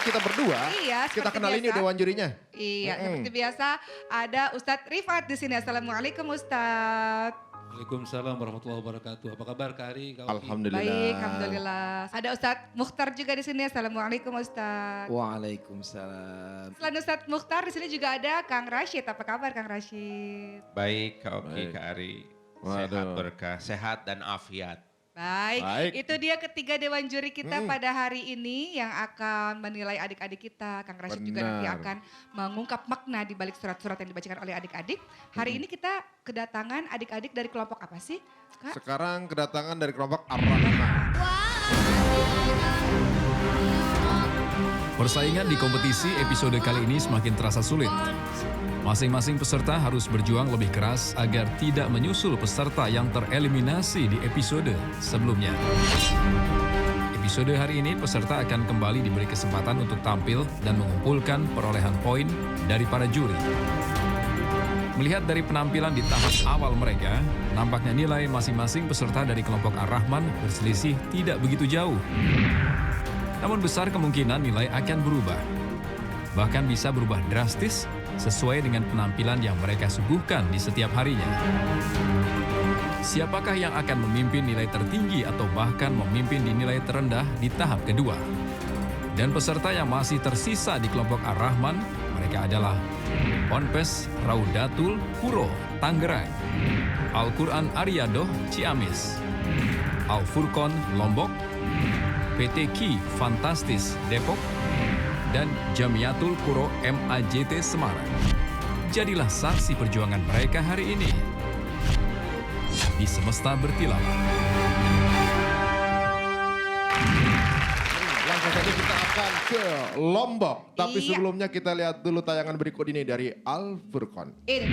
kita berdua, Iya, kita seperti kenalin yuk biasa. Dewan jurinya. Iya, seperti biasa ada Ustadz Rifat di sini. Assalamualaikum Ustadz. Waalaikumsalam warahmatullahi wabarakatuh. Apa kabar Kak Ari? Kak Oki? Alhamdulillah. Baik, alhamdulillah. Ada Ustadz Mukhtar juga di sini. Assalamualaikum Ustadz. Waalaikumsalam. Selain Ustadz Mukhtar di sini juga ada Kang Rashid. Apa kabar Kang Rashid? Baik, Kak Oki, Baik. Kak Ari. Waduh. Sehat berkah, sehat dan afiat. Baik, Baik. itu dia ketiga dewan juri kita pada hari ini yang akan menilai adik-adik kita. Kang Rashid juga nanti Benar. akan mengungkap makna di balik surat-surat yang dibacakan oleh adik-adik. Hari ini kita kedatangan adik-adik dari kelompok apa sih, Kak? Sekarang kedatangan dari kelompok Ar-Rahman. Persaingan di kompetisi episode kali ini semakin terasa sulit. Masing-masing peserta harus berjuang lebih keras agar tidak menyusul peserta yang tereliminasi di episode sebelumnya. Episode hari ini peserta akan kembali diberi kesempatan untuk tampil dan mengumpulkan perolehan poin dari para juri. Melihat dari penampilan di tahap awal mereka, nampaknya nilai masing-masing peserta dari kelompok Ar-Rahman berselisih tidak begitu jauh. Namun besar kemungkinan nilai akan berubah. Bahkan bisa berubah drastis sesuai dengan penampilan yang mereka suguhkan di setiap harinya. Siapakah yang akan memimpin nilai tertinggi atau bahkan memimpin di nilai terendah di tahap kedua? Dan peserta yang masih tersisa di kelompok Ar-Rahman, mereka adalah Ponpes Raudatul Puro, Tangerang, Al-Quran Aryadoh, Ciamis, Al-Furqon, Lombok, PT Ki Fantastis, Depok, dan Jamiatul Quro MAJT Semarang. Jadilah saksi perjuangan mereka hari ini di Semesta Bertilawah. Langsung saja kita akan ke Lombok. Tapi Iya. sebelumnya kita lihat dulu tayangan berikut ini dari Al-Furqon. Ini.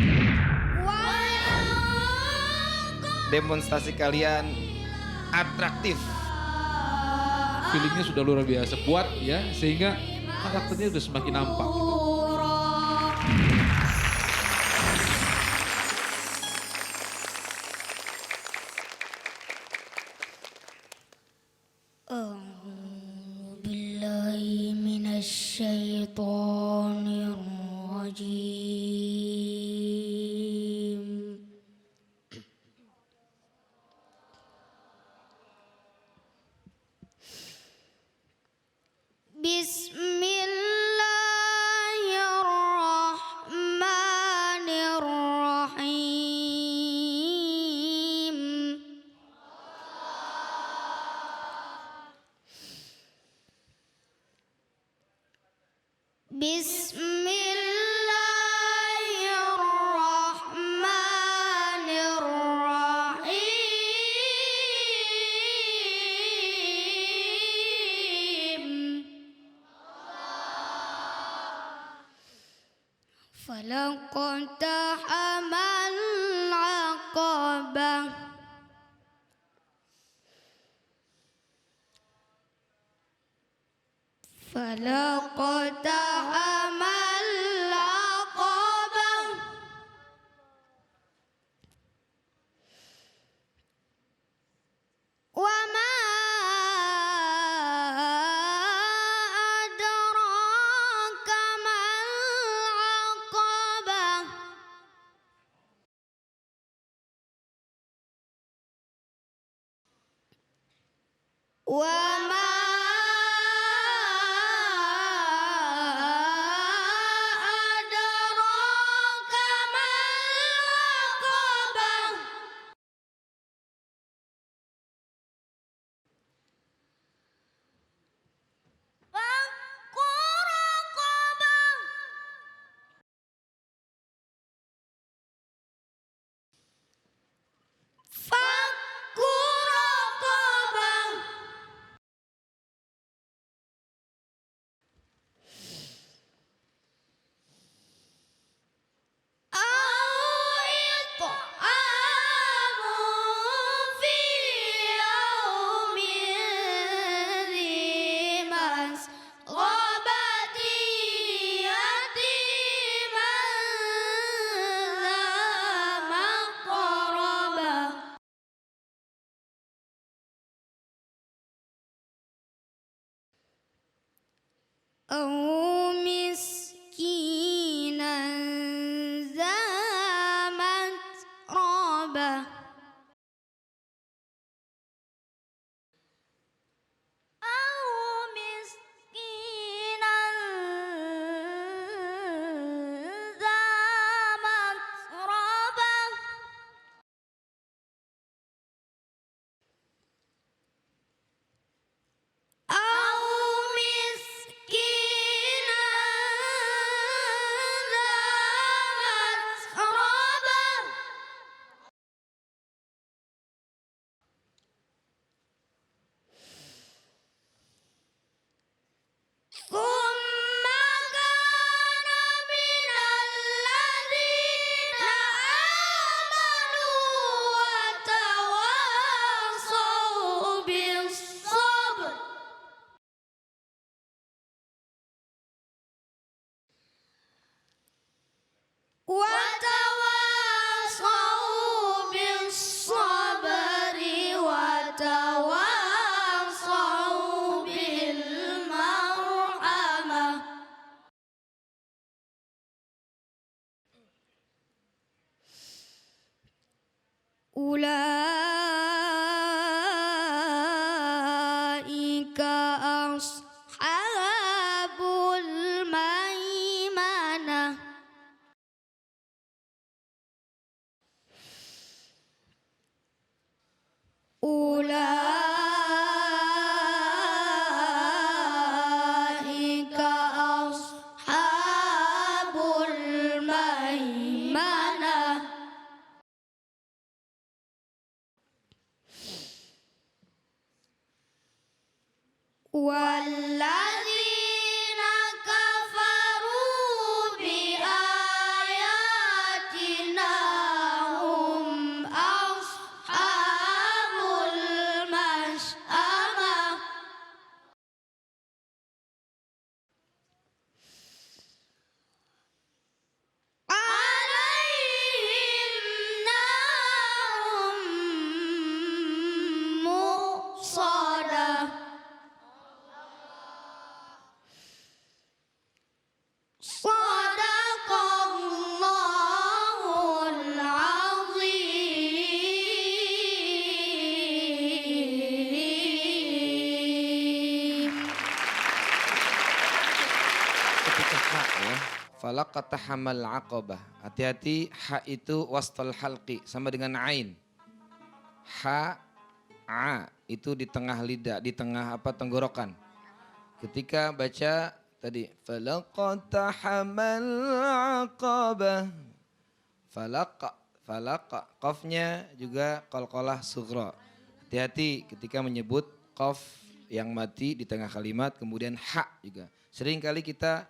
Demonstrasi kalian atraktif. Feelingnya sudah luar biasa kuat ya, sehingga karakternya sudah semakin nampak. أعوذ بالله من الشيطان الرجيم بسم الله الرحمن الرحيم بسم الله الرحمن الرحيم فلقتحم العقبة فلقتحم العقبة وما أدراك ما العقبة وما أو مسكينا ذا متربة أو مسكينا ذا متربة أو مسكينا ذا متربة ثم كان من الذين آمنوا وتواصوا بالصبر وتواصوا بالصبر وتواصوا بالمرحمة أولئك أصحاب الميمنة أولئك أصحاب الميمنة والذين كفروا بآياتنا هم أصحاب المشأمة عليهم نار مؤصدة صدق الله العظيم Ketika ha ya, falaqatahamal aqabah. Hati-hati, ha itu wastal halqi sama dengan ain. Ha, a itu di tengah lidah, di tengah tenggorokan. Ketika baca tadi falaqatahamal aqabah. Falaqa, qafnya juga qalqalah sughra. Hati-hati ketika menyebut qaf yang mati di tengah kalimat, kemudian ha juga. Seringkali kita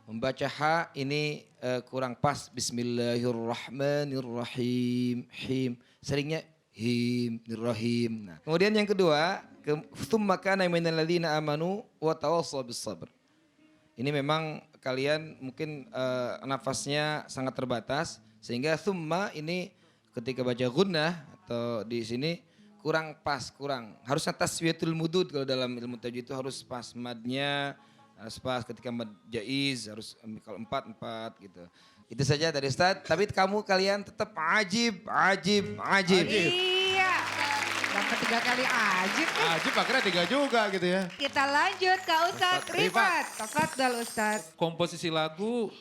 membaca ha ini kurang pas. Bismillahirrahmanirrahim. Him. Seringnya him, nirrahim. Nah, kemudian yang kedua, tsumma kana minal ladzina amanu wa tawassaw bis sabr. Ini memang kalian mungkin nafasnya sangat terbatas sehingga tsumma ini ketika baca gunnah atau di sini kurang pas, kurang. Harusnya taswiyatul mudud kalau dalam ilmu tajwid itu harus pas madnya, harus pas ketika mad jaiz harus kalau 4 gitu. Itu saja dari Ustaz. Tapi kalian tetap ajib. Iya. Yang ketiga kali ajib nih. Ajib akhirnya 3 juga gitu ya. Kita lanjut ke Ustadz Rifat. Tafadhal Ustadz. Komposisi lagu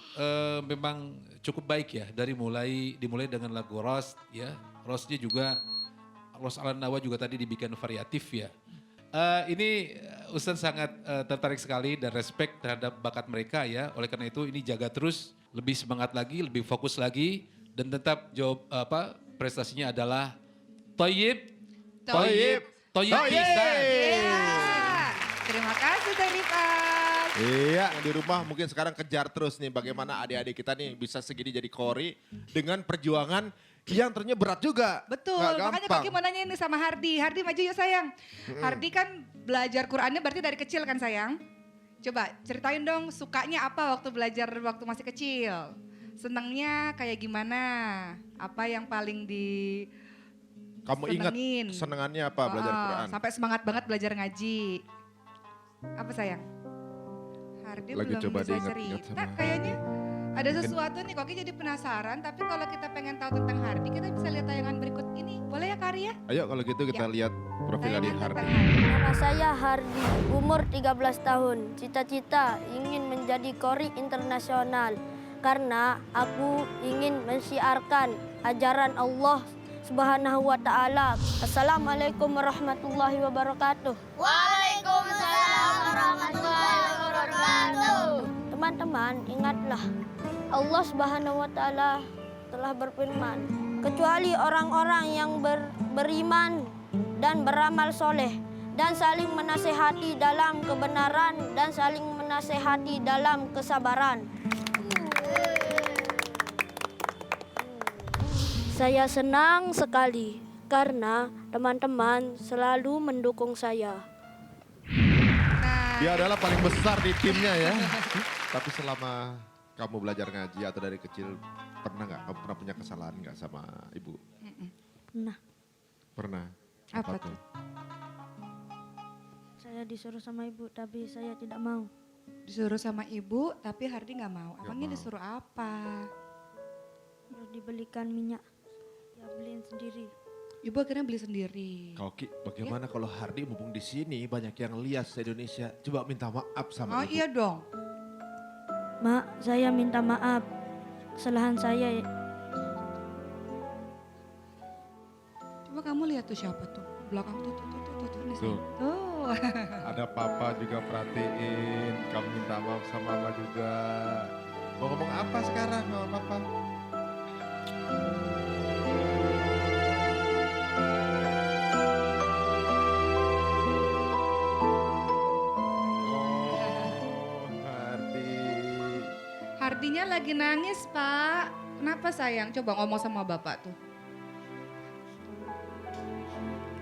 memang cukup baik ya, dimulai dengan lagu Ros ya. Rosnya juga Ros Al-Nawa juga tadi dibikin variatif ya. Ini Ustadz sangat tertarik sekali dan respect terhadap bakat mereka ya. Oleh karena itu ini jaga terus, lebih semangat lagi, lebih fokus lagi dan tetap prestasinya adalah Thayyib bisa. Iya. Terima kasih Ustadz Rifat. Iya, yang di rumah mungkin sekarang kejar terus nih bagaimana adik-adik kita nih bisa segini jadi kori dengan perjuangan yang ternyata berat juga. Betul, Nggak makanya gampang. Kaki mau nanya ini sama Hardi. Hardi maju yuk sayang. Hardi kan belajar Qur'annya berarti dari kecil kan sayang? Coba ceritain dong sukanya apa waktu belajar waktu masih kecil? Senangnya kayak gimana? Apa yang paling Kamu ingat senengin? kesenangannya apa belajar Quran? Sampai semangat banget belajar ngaji. Apa sayang? Hardi Lagi belum coba bisa diingat-ingat cerita sama- kayaknya. Ada sesuatu nih, Koki jadi penasaran. Tapi kalau kita pengen tahu tentang Hardi, kita bisa lihat tayangan berikut ini. Boleh ya Kak Arya? Ayo kalau gitu kita Ya. lihat profil Adi Tayangan Hardi. tentang Hardi. Nama saya Hardi, umur 13 tahun. Cita-cita ingin menjadi kori internasional karena aku ingin mensiarkan ajaran Allah Subhanahu wa taala. Assalamualaikum warahmatullahi wabarakatuh. Waalaikumsalam warahmatullahi wabarakatuh. Teman-teman, ingatlah Allah Subhanahu wa taala telah berfirman, kecuali orang-orang yang beriman dan beramal soleh dan saling menasehati dalam kebenaran dan saling menasehati dalam kesabaran. Saya senang sekali karena teman-teman selalu mendukung saya. Nah, Dia adalah paling besar di timnya ya. Tapi selama kamu belajar ngaji atau dari kecil pernah nggak kamu pernah punya kesalahan nggak sama ibu? Nah, Pernah. apa tuh? saya disuruh sama ibu tapi saya tidak mau. Disuruh sama ibu, tapi Hardi nggak mau. Nggak Emangnya mau. disuruh apa? Terus dibelikan minyak, ya beliin sendiri. Ibu akhirnya beli sendiri. Koki, bagaimana kalau Hardi mumpung di sini banyak yang lihat se-Indonesia. Coba minta maaf sama Oh ibu. iya dong. Mak, saya minta maaf. Kesalahan saya. Coba kamu lihat tuh siapa tuh. Belakang tuh, nih, Tuh. Tuh. Ada papa juga perhatiin, kamu minta maaf sama mama juga. Mau ngomong apa sekarang sama papa? Oh, Hardi. Hardinya lagi nangis, Pak. Kenapa sayang? Coba ngomong sama Bapak tuh.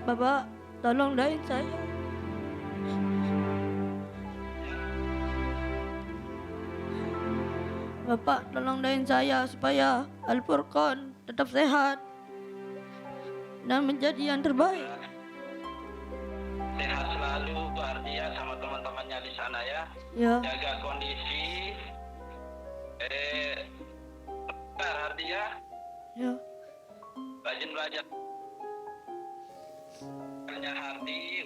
Bapak, tolong doain saya. Bapak, tolong doain saya supaya Al-Furqan tetap sehat dan menjadi yang terbaik. Sehat selalu Bu Ardia sama teman-temannya di sana ya. Ya, Jaga kondisi. Bentar Ardia, ya. rajin belajar. Hanya Hardi,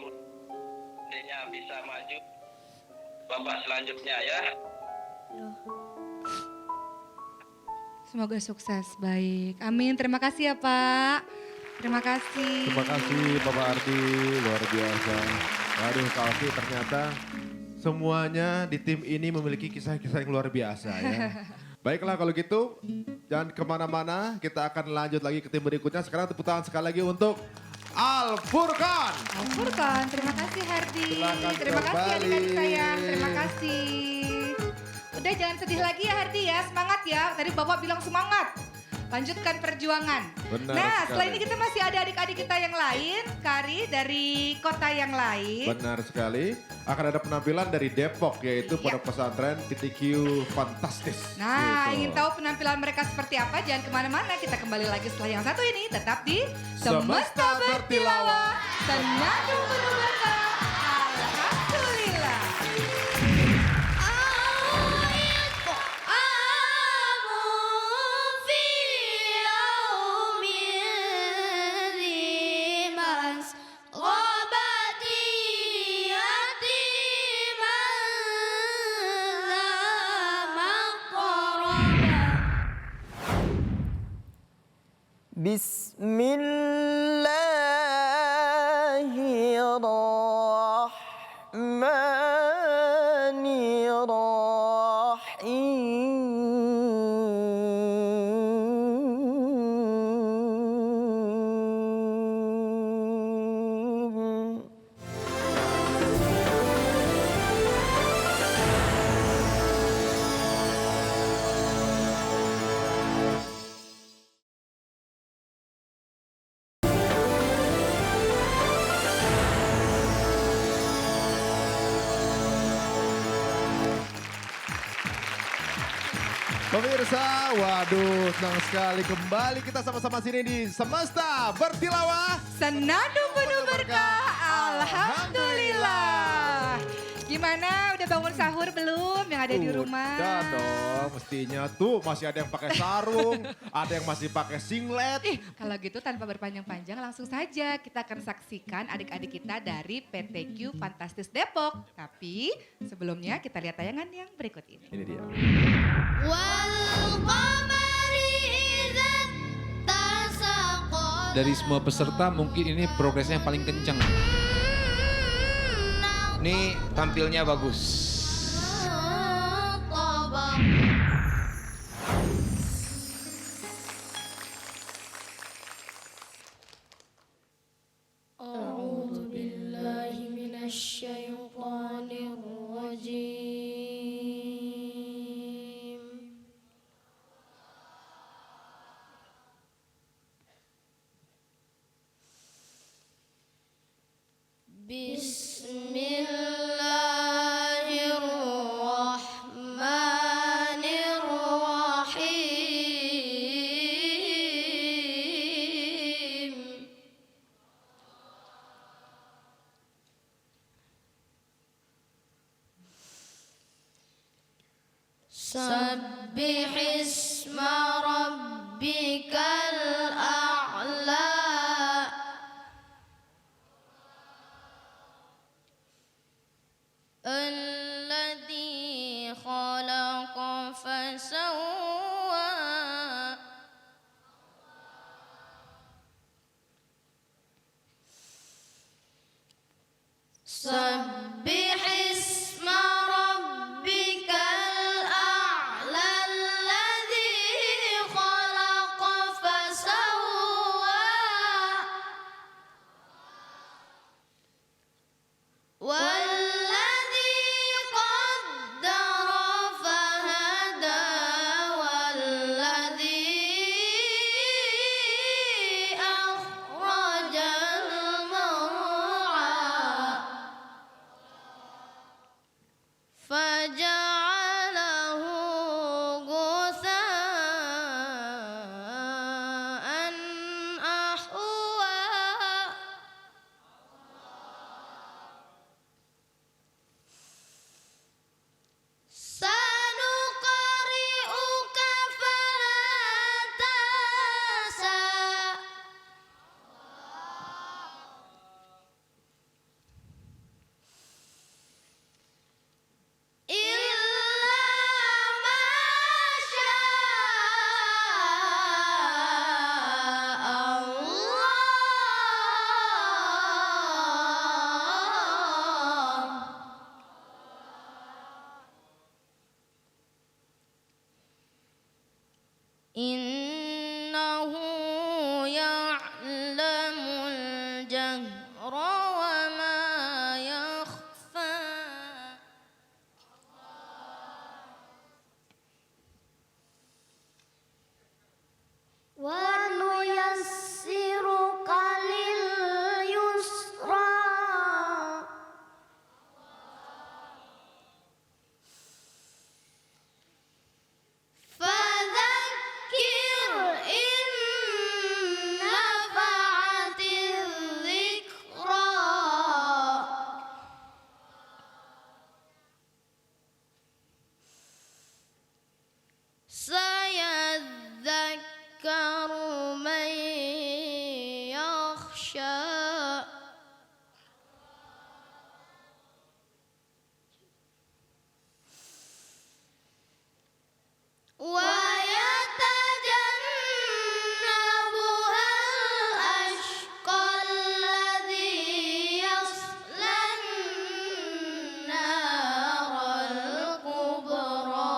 dia bisa maju. Bapak selanjutnya ya. Ya. Semoga sukses, baik. Amin, terima kasih ya Pak. Terima kasih. Terima kasih Bapak Ardi, luar biasa. Waduh Kalki ternyata semuanya di tim ini memiliki kisah-kisah yang luar biasa ya. Baiklah kalau gitu, jangan kemana-mana, kita akan lanjut lagi ke tim berikutnya. Sekarang tepuk tangan sekali lagi untuk Al-Furqan. Al-Furqan, terima kasih Hardi. Silakan Terima kasih kembali. adik-adik sayang, terima kasih. Udah jangan sedih lagi ya Hardi ya, semangat ya. Tadi Bapak bilang semangat. Lanjutkan perjuangan. Benar Nah, sekali. setelah ini kita masih ada adik-adik kita yang lain, Kari dari kota yang lain. Benar sekali, akan ada penampilan dari Depok yaitu Pondok Pesantren PTQ Fantastis. Nah, Gitu. ingin tahu penampilan mereka seperti apa? Jangan kemana-mana, kita kembali lagi setelah yang satu ini. Tetap di Semesta Bertilawah, Senandung Penuh Berkah. Alhamdulillah. Bismillahirrahmanirrahim. Pemirsa, waduh senang sekali kembali kita sama-sama sini di Semesta Bertilawah. Senandung Penuh Berkah. Alhamdulillah. Gimana? Udah bangun sahur belum yang ada di rumah? Udah dong, mestinya tuh masih ada yang pakai sarung, ada yang masih pakai singlet. Ih, kalau gitu tanpa berpanjang-panjang langsung saja kita akan saksikan adik-adik kita dari PTQ Fantastis Depok. Tapi sebelumnya kita lihat tayangan yang berikut ini. Ini dia. Dari semua peserta mungkin ini progresnya yang paling kencang. Ini tampilnya bagus. أعوذ بالله من الشيطان الرجيم بسم الله الرحمن الرحيم سبح اسم ربك الأعلى الذي خلق فسوى سبح اسم ربك الأعلى الذي خلق فسوى والذي قدر فهدى والذي أخرج المرعى فجعله غثاء أحوى سنقرئك فلا تنسى إلا ما شاء الله إنه يعلم الجهر وما يخفى ونيسرك لليسرى فذكر إن نفعت الذكرى سيذكر من يخشى ويتجنبها الأشقى الذي يصلى النار الكبرى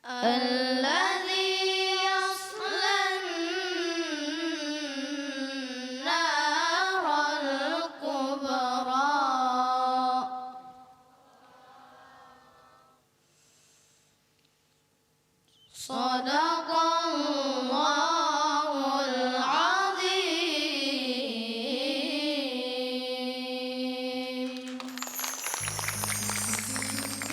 الذي يصلى النار الكبرى صدق الله العظيم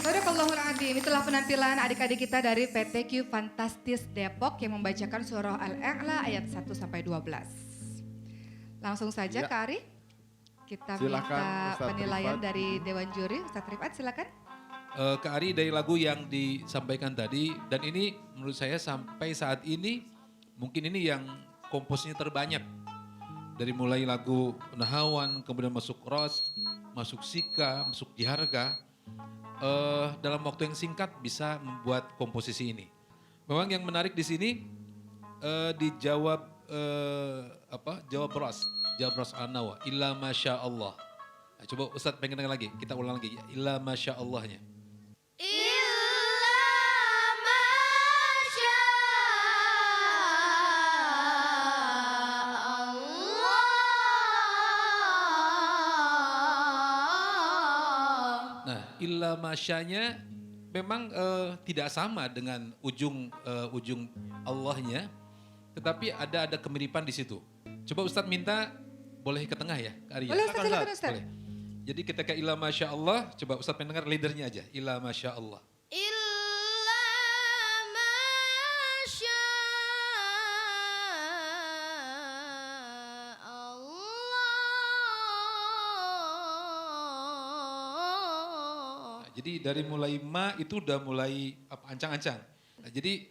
Sadaqallahul Adzim. Itulah penampilan adik-adik kita dari PTQ Fantastis Depok yang membacakan surah Al-A'la ayat 1 sampai 12. Langsung saja Ya. Kak Ari, kita Silakan, minta Ustadz penilaian Rifat. dari Dewan Juri. Ustadz Rifat silakan. Kak Ari, dari lagu yang disampaikan tadi, dan ini menurut saya sampai saat ini mungkin ini yang komposnya terbanyak. Dari mulai lagu Nahawan, kemudian masuk Ros, masuk Sika, masuk Jiharga, dalam waktu yang singkat bisa membuat komposisi ini. Memang yang menarik di sini dijawab jawab Ros An-Nawa, illa masya Allah. Nah, coba Ustadz pengen dengar lagi, kita ulang lagi ya, illa masya Allahnya. Nah, illa masyanya memang tidak sama dengan ujung Allahnya, tetapi ada kemiripan di situ. Coba Ustadz minta boleh ke tengah ya, Kak Arya? Boleh Ustadz, silakan Ustadz. Boleh. Jadi ketika illa masya Allah, coba Ustadz mendengar leadernya aja, illa masya Allah. Nah, jadi dari mulai ma itu udah mulai ancang-ancang. Nah, jadi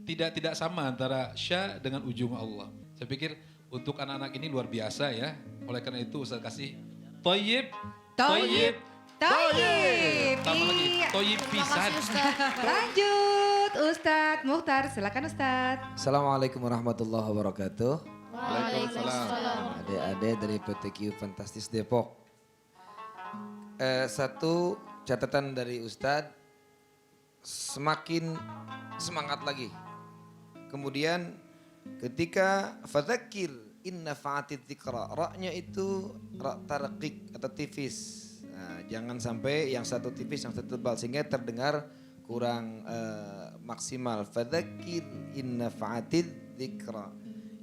tidak sama antara sya dengan ujung Allah. Saya pikir untuk anak-anak ini luar biasa ya. Oleh karena itu Ustaz kasih toyib, Toyib. Toyib. Tambah lagi, Iya. toyib pisan. Lanjut Ustadz Mukhtar, silakan Ustadz. Assalamualaikum warahmatullahi wabarakatuh. Waalaikumsalam. Adik-adik dari PTQ Fantastis Depok. Satu catatan dari Ustadz, semakin semangat lagi. Kemudian ketika fadzakir inna fa'atid dzikra, ra-nya itu ra tarqiq atau tipis. Nah, jangan sampai yang satu tipis yang satu tebal sehingga terdengar kurang maksimal. Fadzakir inna fa'atid dzikra.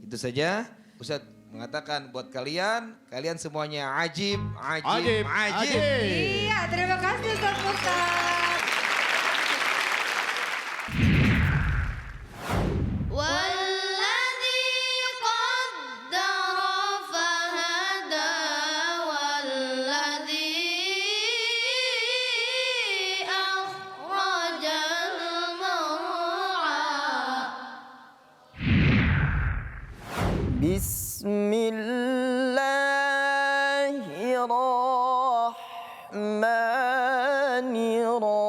Itu saja Ustaz mengatakan buat kalian semuanya ajib. Iya, terima kasih Ustadz Mukhtar. والذي قدر فهدى والذي أخرج المرعى بسم الله الرحمن الرحيم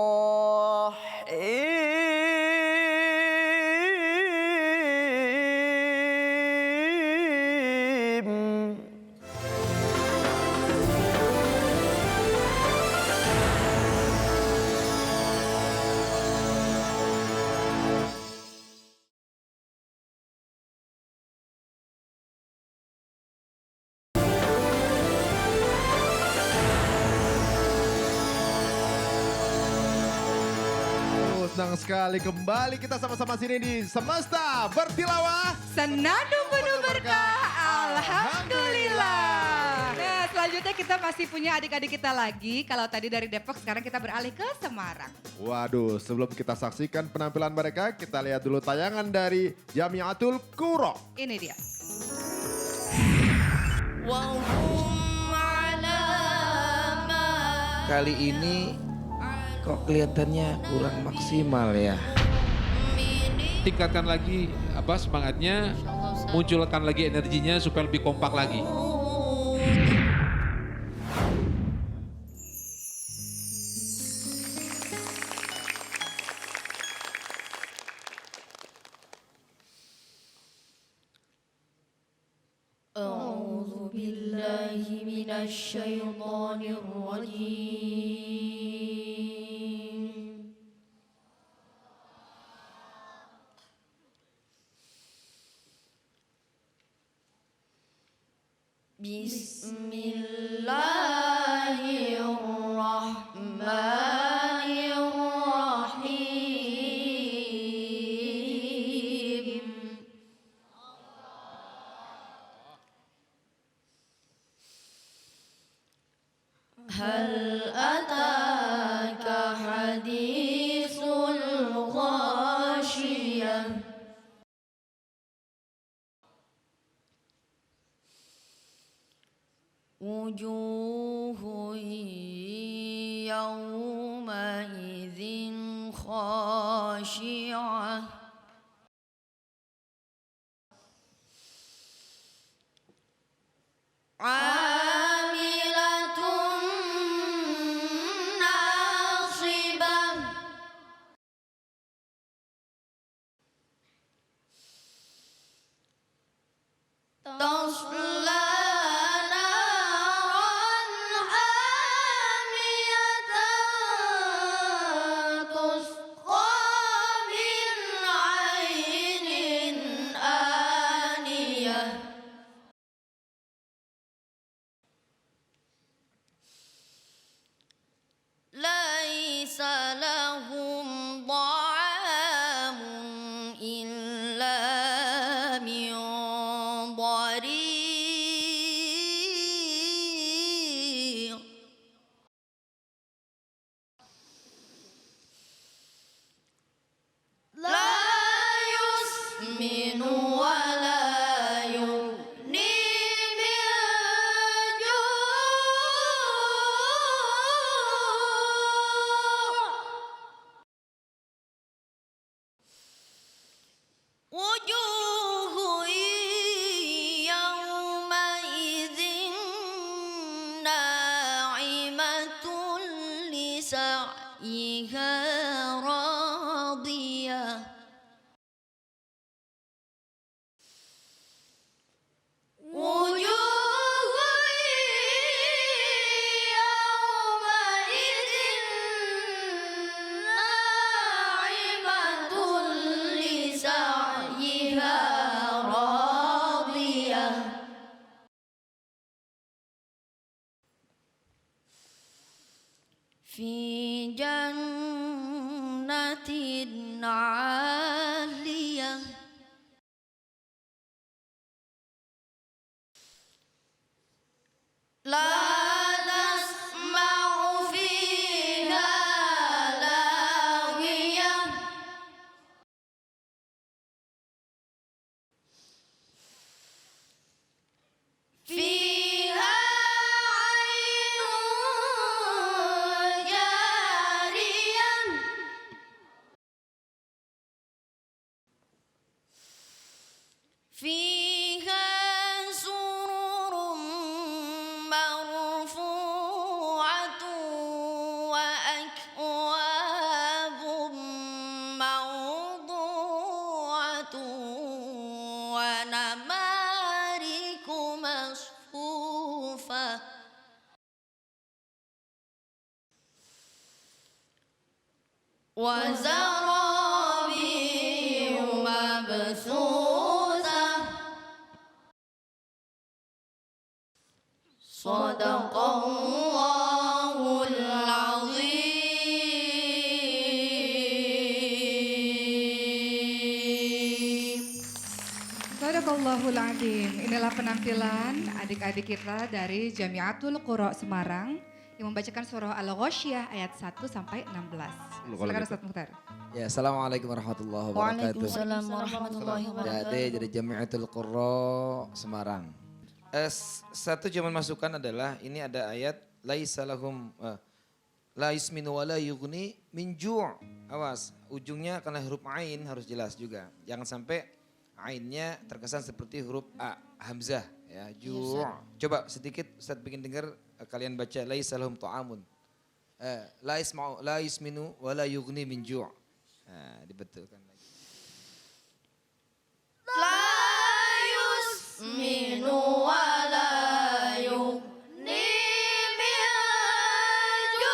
Senang sekali kembali kita sama-sama sini di Semesta Bertilawah. Senandung penuh berkah, Alhamdulillah. Nah selanjutnya kita masih punya adik-adik kita lagi. Kalau tadi dari Depok, sekarang kita beralih ke Semarang. Waduh, sebelum kita saksikan penampilan mereka, kita lihat dulu tayangan dari Jamiatul Qura. Ini dia. Kali ini kok kelihatannya kurang maksimal ya. Tingkatkan lagi semangatnya, munculkan lagi energinya supaya lebih kompak lagi. أعوذ بالله من الشيطان الرجيم بسم الله الرحمن الرحيم هل أتاك حديث وجوه يومئذ خاشعة عاملة ناصبة تصلى نارا حامية تسقى من عين آنية ليس لهم طعام إلا من ضريع لا يسمن ولا يغني من جوع وجوه يومئذ ناعمة لسعيها راضية وجوه يومئذ ناعمة لسعيها راضية في جنة عالية لا تسمع فيها لاغية فيها عين جارية فيها سرر مرفوعة وأكواب موضوعة ونمارق مصفوفة وزرابي مبثوثة صدق الله العظيم. Sadaqallahul Adzim. Inilah penampilan adik-adik kita dari Jamiatul Qura Semarang yang membacakan surah Al-Ghasyiyah ayat 1 sampai 16. Silakan Ustaz Mukhtar. Ya, Assalamualaikum warahmatullahi wabarakatuh. Waalaikumsalam warahmatullahi wabarakatuh. Jadi dari Jamiatul Qurra Semarang. Satu cuman masukan adalah ini ada ayat laisa lahum la yusminu wa la yughni min ju'. Awas, ujungnya karena huruf ain harus jelas juga. Jangan sampai ainnya terkesan seperti huruf a, hamzah ya, ju'. Coba sedikit Ustaz bikin dengar kalian baca laisa lahum ta'amun. La yusminu wa la yughni min ju'. Nah, dibetulkan lagi. La yusminu wa la yughni min ju'.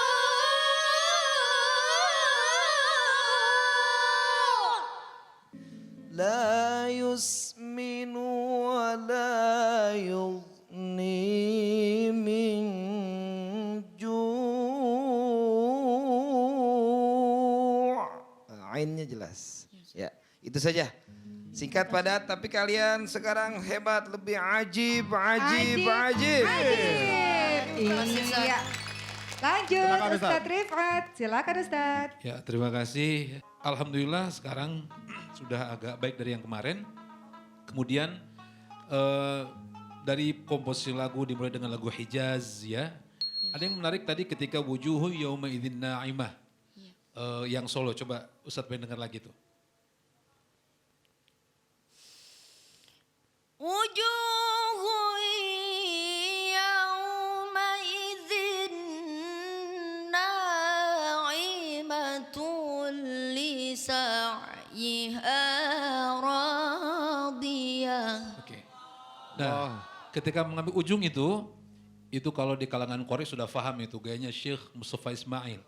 La yusminu wa la yughni min ju'. Ainnya jelas. Ya, itu saja. Singkat padat tapi kalian sekarang hebat, lebih ajib. Iya. Lanjut Silakan, Ustaz. Ustaz Rifat. Silakan Ustaz. Ya, terima kasih. Alhamdulillah sekarang sudah agak baik dari yang kemarin. Kemudian dari komposisi lagu dimulai dengan lagu Hijaz ya. Ada yang menarik tadi ketika wujuhu yauma idzin na'imah. Yang solo, coba Ustadz pengen dengar lagi tuh. Wujuhu yawma idzin na'imatul li sa'yiha radiyah. Oke. Nah, ketika mengambil ujung itu kalau di kalangan Quraisy sudah paham itu gayanya Syekh Mustafa Ismail.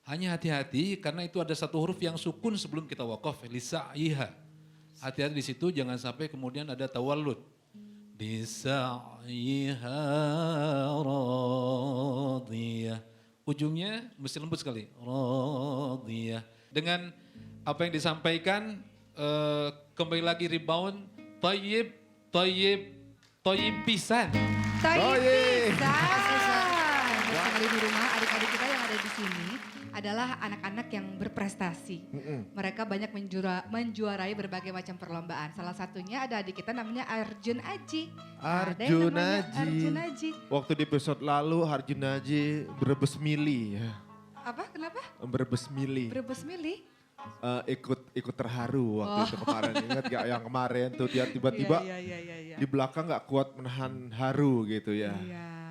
Hanya hati-hati karena itu ada satu huruf yang sukun sebelum kita wakaf, lisa'yiha. Hati-hati di situ jangan sampai kemudian ada tawallud. Lisa'yiha radiyah. Ujungnya mesti lembut sekali. Radiyah. Dengan apa yang disampaikan kembali lagi rebound. Tayyib pisan. Tayyib pisan. Bersama di rumah adik-adik kita yang ada di sini adalah anak-anak yang berprestasi. Mereka banyak menjuarai berbagai macam perlombaan. Salah satunya ada adik kita namanya Arjun Aji. Ada yang namanya Arjun Aji. Waktu di episode lalu Arjun Aji Brebes Mili. Apa? Kenapa? Brebes Mili. Brebes Mili. Ikut terharu waktu itu kemarin. Ingat gak yang kemarin tuh dia tiba-tiba di belakang gak kuat menahan haru gitu ya.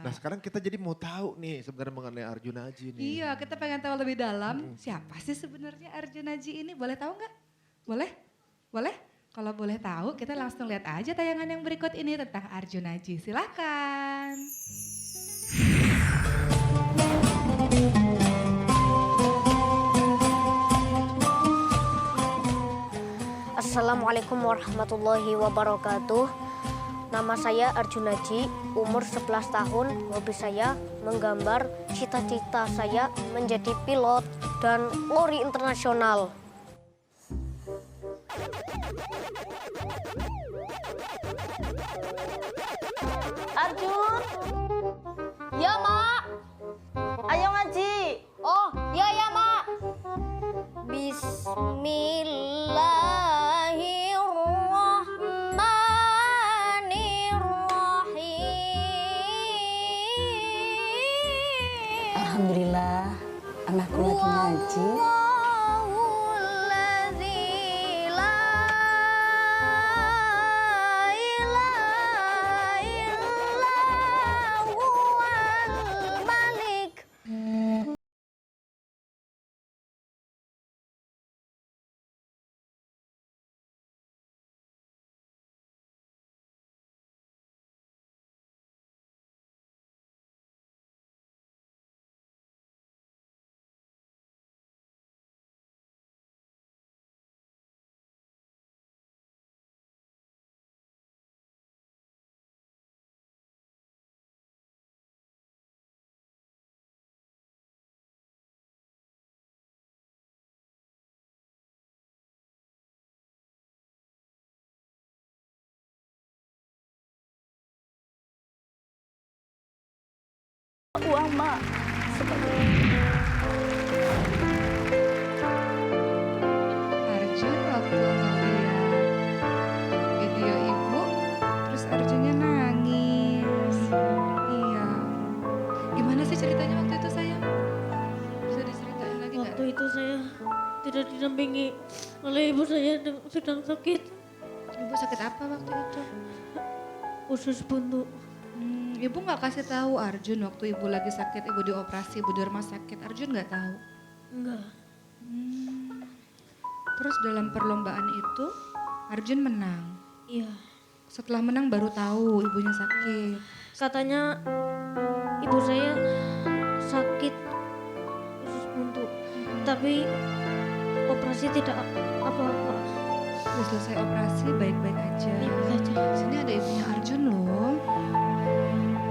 Nah sekarang kita jadi mau tahu nih sebenarnya mengenai Arjun Aji nih. Iya, kita pengen tahu lebih dalam siapa sih sebenarnya Arjun Aji ini. Boleh tahu nggak? Boleh? Boleh? Kalau boleh tahu kita langsung lihat aja tayangan yang berikut ini tentang Arjun Aji. Silakan. Assalamualaikum warahmatullahi wabarakatuh. Nama saya Arjun Aji, umur 11 tahun. Hobi saya menggambar, cita-cita saya menjadi pilot dan lori internasional. Arjun. Ya, Mak. Ayo ngaji. Oh, ya ya, Mak. Alhamdulillah, anakku lagi ngaji. Uang, Mak. Arjun waktu ngeliat video ibu, terus Arjunnya nangis. Iya. Gimana sih ceritanya waktu itu sayang? Bisa diceritain lagi nggak? Waktu itu saya tidak didampingi oleh ibu saya sedang sakit. Ibu sakit apa waktu itu? Usus buntu. Ibu nggak kasih tahu Arjun waktu ibu lagi sakit, ibu dioperasi, ibu di rumah sakit. Arjun nggak tahu? Enggak. Terus dalam perlombaan itu Arjun menang. Iya. Setelah menang baru tahu ibunya sakit. Katanya ibu saya sakit usus buntu. Tapi operasi tidak apa-apa. Udah selesai operasi baik-baik aja. Baik-baik aja. Sini ada ibunya Arjun loh.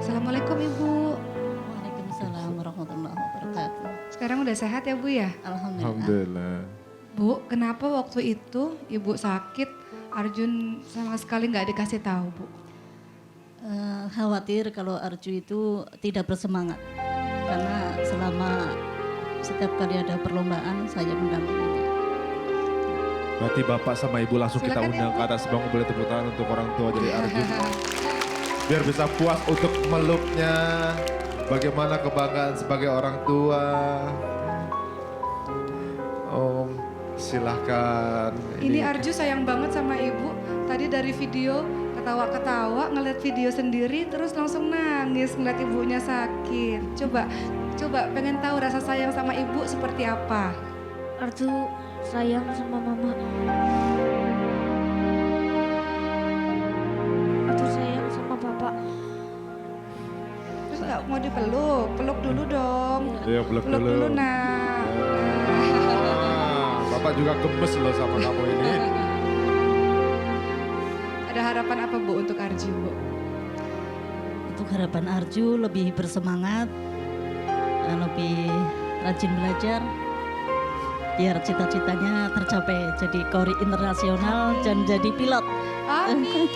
Assalamualaikum Ibu. Waalaikumsalam warahmatullahi wabarakatuh. Sekarang udah sehat ya Bu ya? Alhamdulillah. Bu, kenapa waktu itu Ibu sakit Arjun sama sekali nggak dikasih tahu Bu? Khawatir kalau Arju itu tidak bersemangat. Karena selama setiap kali ada perlombaan saya mendampingi. Berarti Bapak sama Ibu langsung kita Silakan, undang Ibu. ke atas. Bang boleh tepuk tangan untuk orang tua dari Arjun. biar bisa puas untuk meluknya. Bagaimana kebanggaan sebagai orang tua. Om, silahkan. Ini Arju sayang banget sama ibu. Tadi dari video ketawa-ketawa ngeliat video sendiri terus langsung nangis ngeliat ibunya sakit. Coba pengen tahu rasa sayang sama ibu seperti apa. Arju sayang sama mama. Arju sayang sama papa. Terus nggak mau dipeluk, peluk dulu dong. Iya, peluk dulu. Nah. Bapak juga gemes loh sama kamu ini. Ada harapan apa Bu untuk Arju Bu? Untuk harapan Arju lebih bersemangat, lebih rajin belajar, biar cita-citanya tercapai jadi Kori internasional dan jadi pilot. Amin.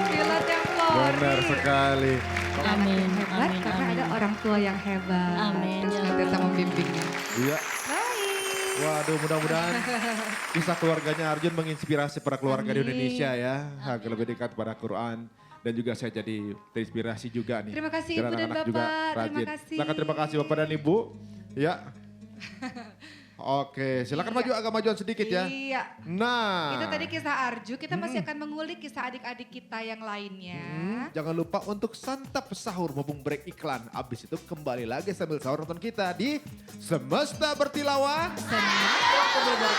Pilot yang Kori. Benar sekali. Amin, Hebat amin, karena amin. ada orang tua yang hebat. Amin, Terus ya ngerti sama Allah. bimbingnya. Iya. Baik. Waduh, mudah-mudahan kisah keluarganya Arjun menginspirasi para keluarga di Amin. Indonesia ya. Agar lebih dekat pada Quran. Dan juga saya jadi terinspirasi juga nih. Terima kasih Biar Ibu dan anak-anak juga Bapak. Terima rajin. kasih. Silakan terima kasih Bapak dan Ibu. Ya. Oke, silakan maju agak majuan sedikit ya. Iya. Nah. Itu tadi kisah Arju, kita masih akan mengulik kisah adik-adik kita yang lainnya. Jangan lupa untuk santap sahur mumpung break iklan. Abis itu kembali lagi sambil sahur nonton kita di Semesta Bertilawah. Alhamdulillah.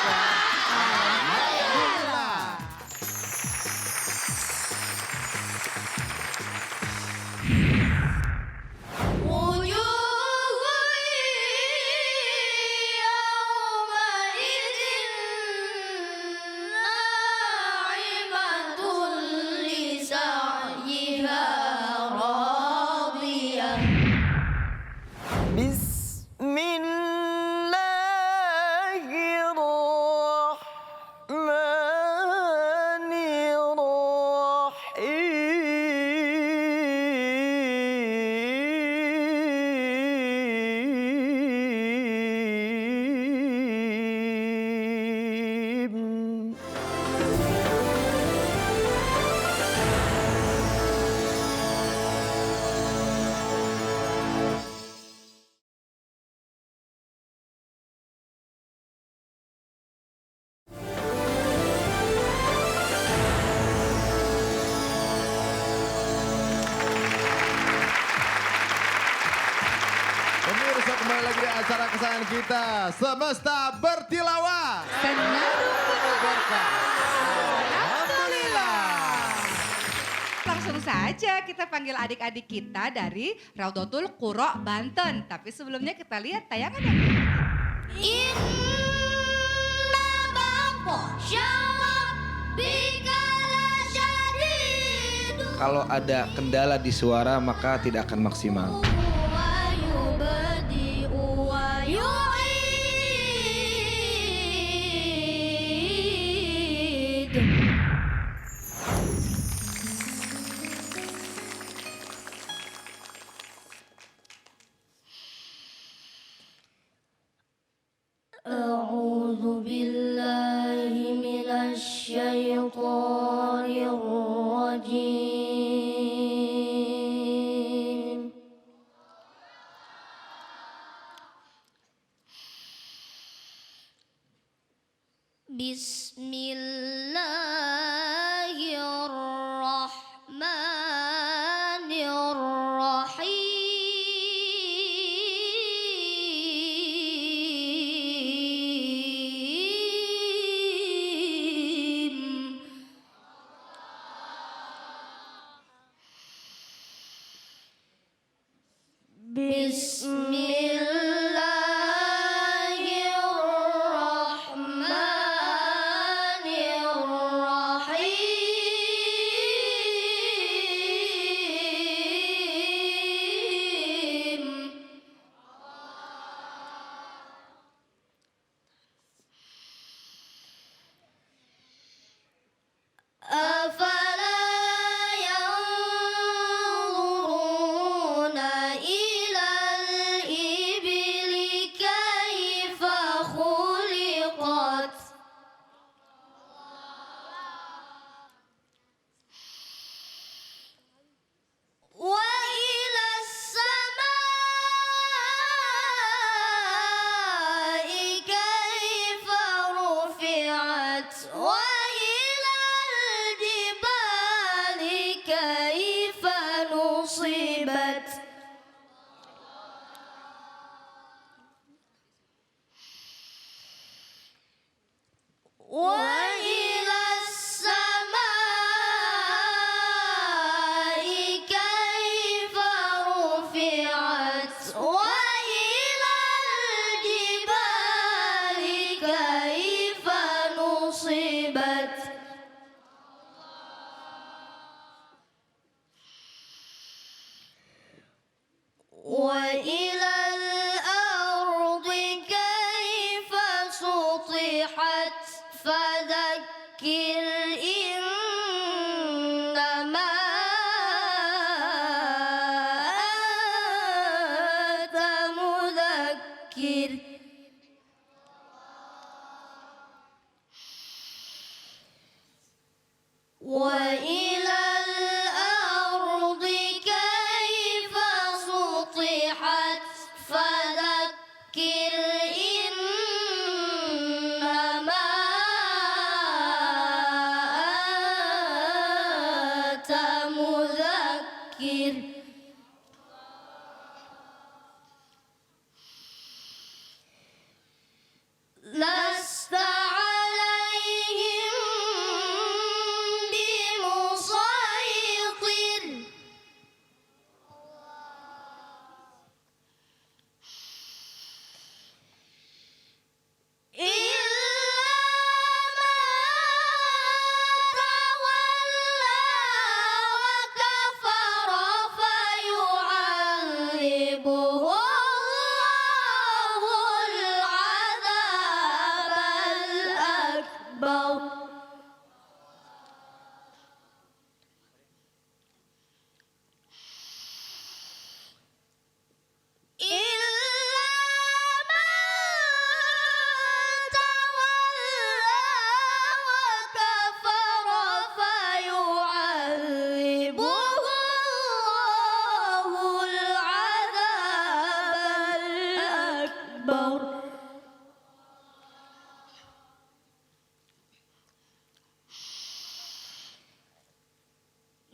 Pemirsa kembali lagi di acara kesayangan kita, Semesta Bertilawah. Senandung penuh berkah. Alhamdulillah. Langsung saja kita panggil adik-adik kita dari Raudatul Qura Banten. Tapi sebelumnya kita lihat tayangan yang Inna baqsyamak bikala syadidu Kalau ada kendala di suara maka tidak akan maksimal. wa yubdi'u wa yu'id. أعوذ بالله من الشيطان الرجيم بسم الله الرحمن الرحيم بسم الله الرحمن الرحيم وإلى السماء كيف رفعت وإلى الجبال كيف نصبت وإلى الأرض كيف سطحت فذكر إنما أنت مذكر وإلى الأرض كيف سطحت فذكر إنما أنت مذكر لست عليهم بمسيطر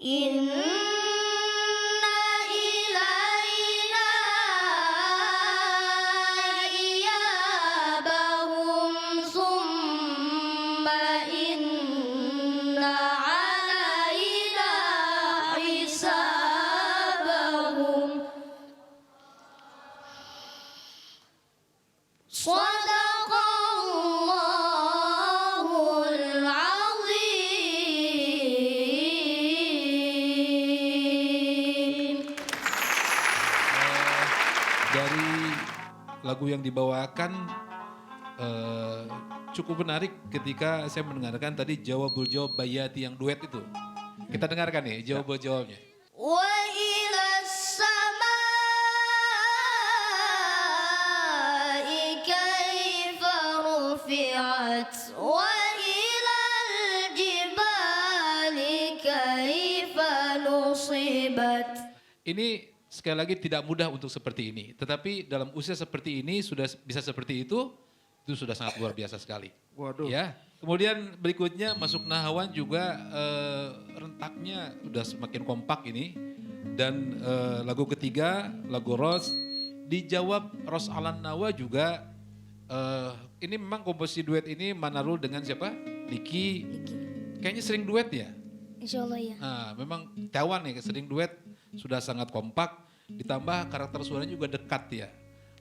Inna ilayna iyabahum summa inna alayna hisabahum. Sadaqallahul azim. Dari lagu yang dibawakan cukup menarik ketika saya mendengarkan tadi Jawabul Jawab Bayati yang duet itu. Kita dengarkan nih Jawabul Jawabnya. Wa ilas samai kaifa rufi'at wa ilal jibali kaifa nusibat. Ini sekali lagi tidak mudah untuk seperti ini. Tetapi dalam usia seperti ini sudah bisa seperti itu sudah sangat luar biasa sekali. Waduh. Ya. Kemudian berikutnya masuk Nahawan juga rentaknya sudah semakin kompak ini. Dan lagu ketiga, lagu Ros, dijawab Ros Alan Nawa juga. Ini memang komposisi duet ini Manarul dengan siapa? Niki. Kayaknya sering duet ya? Insya Allah ya. Nah, memang Tawan nih sering duet sudah sangat kompak. Ditambah karakter suaranya juga dekat ya.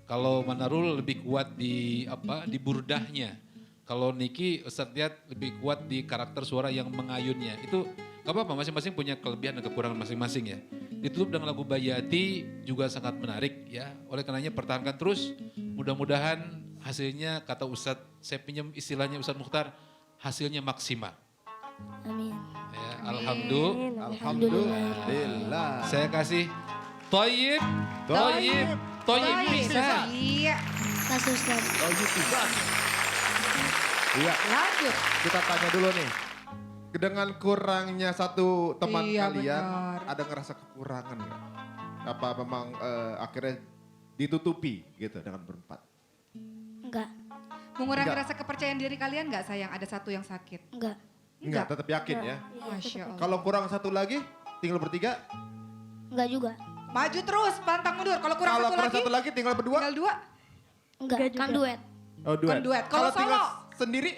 Kalau Manarul lebih kuat di burdahnya. Kalau Niki Ustadz lihat lebih kuat di karakter suara yang mengayunnya. Itu gak apa-apa, masing-masing punya kelebihan dan kekurangan masing-masing ya. Ditutup dengan lagu Bayati juga sangat menarik ya. Oleh karenanya pertahankan terus. Mudah-mudahan hasilnya kata Ustadz, saya pinjam istilahnya Ustadz Mukhtar, hasilnya maksimal. Amin. Ya, alhamdulillah. Alhamdulillah. Saya kasih Toyib bisa. Iya. Mas Ustaz. Oh gitu. Iya. Lanjut. Kita tanya dulu nih. Dengan kurangnya satu teman Iya, kalian, benar. ada ngerasa kekurangan nggak? Apa memang akhirnya ditutupi gitu dengan berempat? Enggak. Mengurangi Enggak. rasa kepercayaan diri kalian nggak sayang? Ada satu yang sakit. Enggak. Enggak, tetap yakin ya. Masya Allah. Kalau kurang satu lagi, tinggal bertiga. Enggak juga. Maju terus, pantang mundur. Kalau kurang Kalau satu kurang lagi, satu lagi tinggal berdua. tinggal dua. Enggak. Kan duet. Oh, duet. Kan duet. Kalau tinggal solo? sendiri,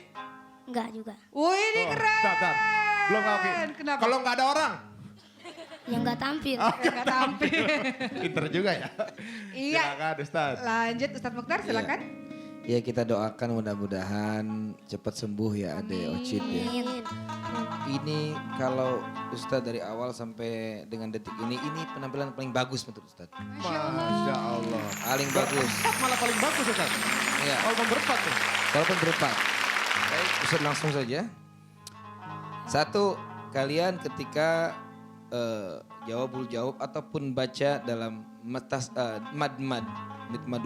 Enggak juga. Wih, ini keren. Bentar. Belum Kak Oki. Kenapa? Kalau nggak ada orang. Yang enggak tampil. Nggak tampil. Pinter juga ya. Iya. Silakan Ustaz. Lanjut Ustadz Mukhtar, silakan. Ya kita doakan mudah-mudahan cepat sembuh ya Ade Ocit ya. Amin. Ini kalau Ustadz dari awal sampai dengan detik ini penampilan paling bagus menurut Ustadz. Masya Allah. Paling bagus. Malah paling bagus Ustaz. Iya. Walaupun berempat tuh. Walaupun berempat. Baik, Ustadz langsung saja. Satu, kalian ketika jawab ataupun baca dalam mad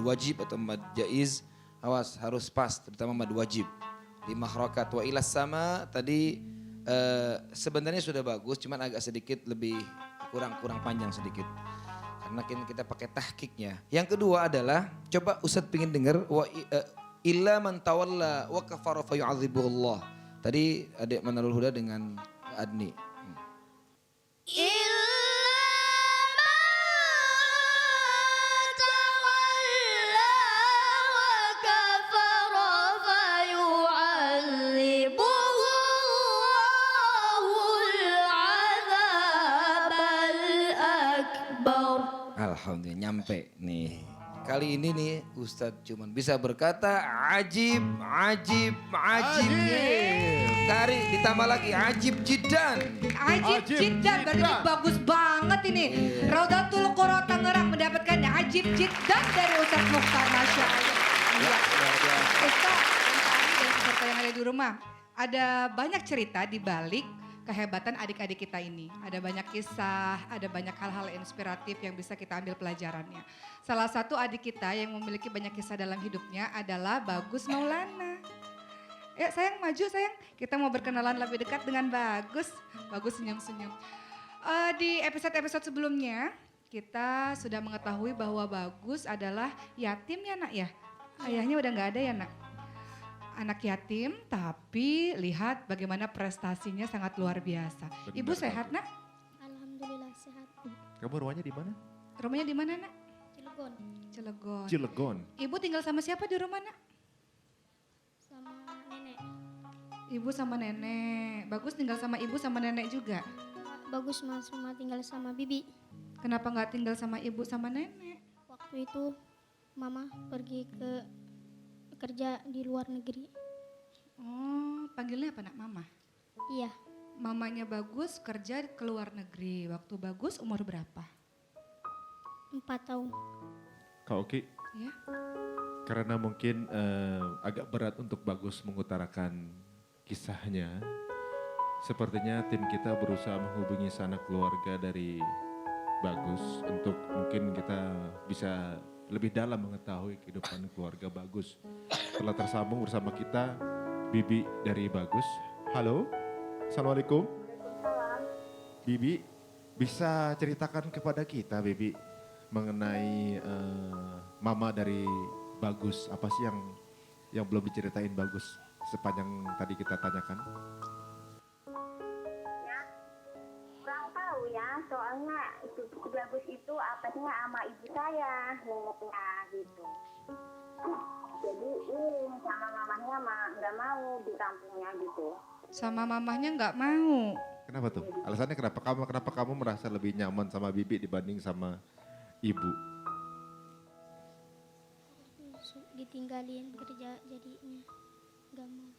wajib atau mad jaiz, awas harus pas, terutama mad wajib. 5 harokat wa ilas sama tadi sebenarnya sudah bagus, cuman agak sedikit lebih kurang panjang sedikit. Karena kita pakai tahkiknya. Yang kedua adalah, coba Ustadz pengen dengar illa man tawalla wa kafara fa yu'adzibuhullah. Tadi adik Manarul Huda dengan Adni. Alhamdulillah nyampe nih. Kali ini nih Ustadz cuman bisa berkata ajib. Tarik ditambah lagi ajib jiddan. Ajib jiddan, berarti ini bagus banget ini. Raudatul Qura Tangerang mendapatkan ajib jiddan dari Ustadz Mukhtar, Masya Allah. Iya. Ustadz, dan peserta yang ada di rumah, ada banyak cerita di balik kehebatan adik-adik kita ini. Ada banyak kisah, ada banyak hal-hal inspiratif yang bisa kita ambil pelajarannya. Salah satu adik kita yang memiliki banyak kisah dalam hidupnya adalah Bagus Maulana. Ya sayang, maju sayang. Kita mau berkenalan lebih dekat dengan Bagus. Bagus senyum-senyum. Di episode-episode sebelumnya kita sudah mengetahui bahwa Bagus adalah yatim ya nak ya. Ayahnya udah gak ada ya nak. Anak yatim, tapi lihat bagaimana prestasinya sangat luar biasa. Benar, Ibu sehat nak? Alhamdulillah sehat. Kamu rumahnya di mana? Rumahnya di mana nak? Cilegon Cilegon. Cilegon. Ibu tinggal sama siapa di rumah nak? sama nenek. Ibu sama nenek. Bagus tinggal sama ibu sama nenek juga. Bagus mas cuma tinggal sama bibi. Kenapa nggak tinggal sama ibu sama nenek? Waktu itu mama pergi ke kerja di luar negeri. Oh, panggilnya apa nak mama? Iya, Mamanya Bagus kerja ke luar negeri. Waktu Bagus umur berapa? 4 tahun. Kak Oki, Ya. karena mungkin agak berat untuk Bagus mengutarakan kisahnya. Sepertinya tim kita berusaha menghubungi sanak keluarga dari Bagus untuk mungkin kita bisa lebih dalam mengetahui kehidupan keluarga Bagus. Telah tersambung bersama kita Bibi dari Bagus. Halo, Assalamualaikum. Bibi, bisa ceritakan kepada kita Bibi mengenai mama dari Bagus. Apa sih yang belum diceritain Bagus sepanjang tadi kita tanyakan? Kurang tahu ya, soalnya itu Bagus itu apanya sama ibu saya, neneknya gitu. Jadi ini sama mamanya nggak mau di kampungnya gitu. Sama mamahnya nggak mau. Kenapa tuh? Alasannya kenapa kamu merasa lebih nyaman sama Bibi dibanding sama ibu? Ditinggalin kerja jadinya nggak mau.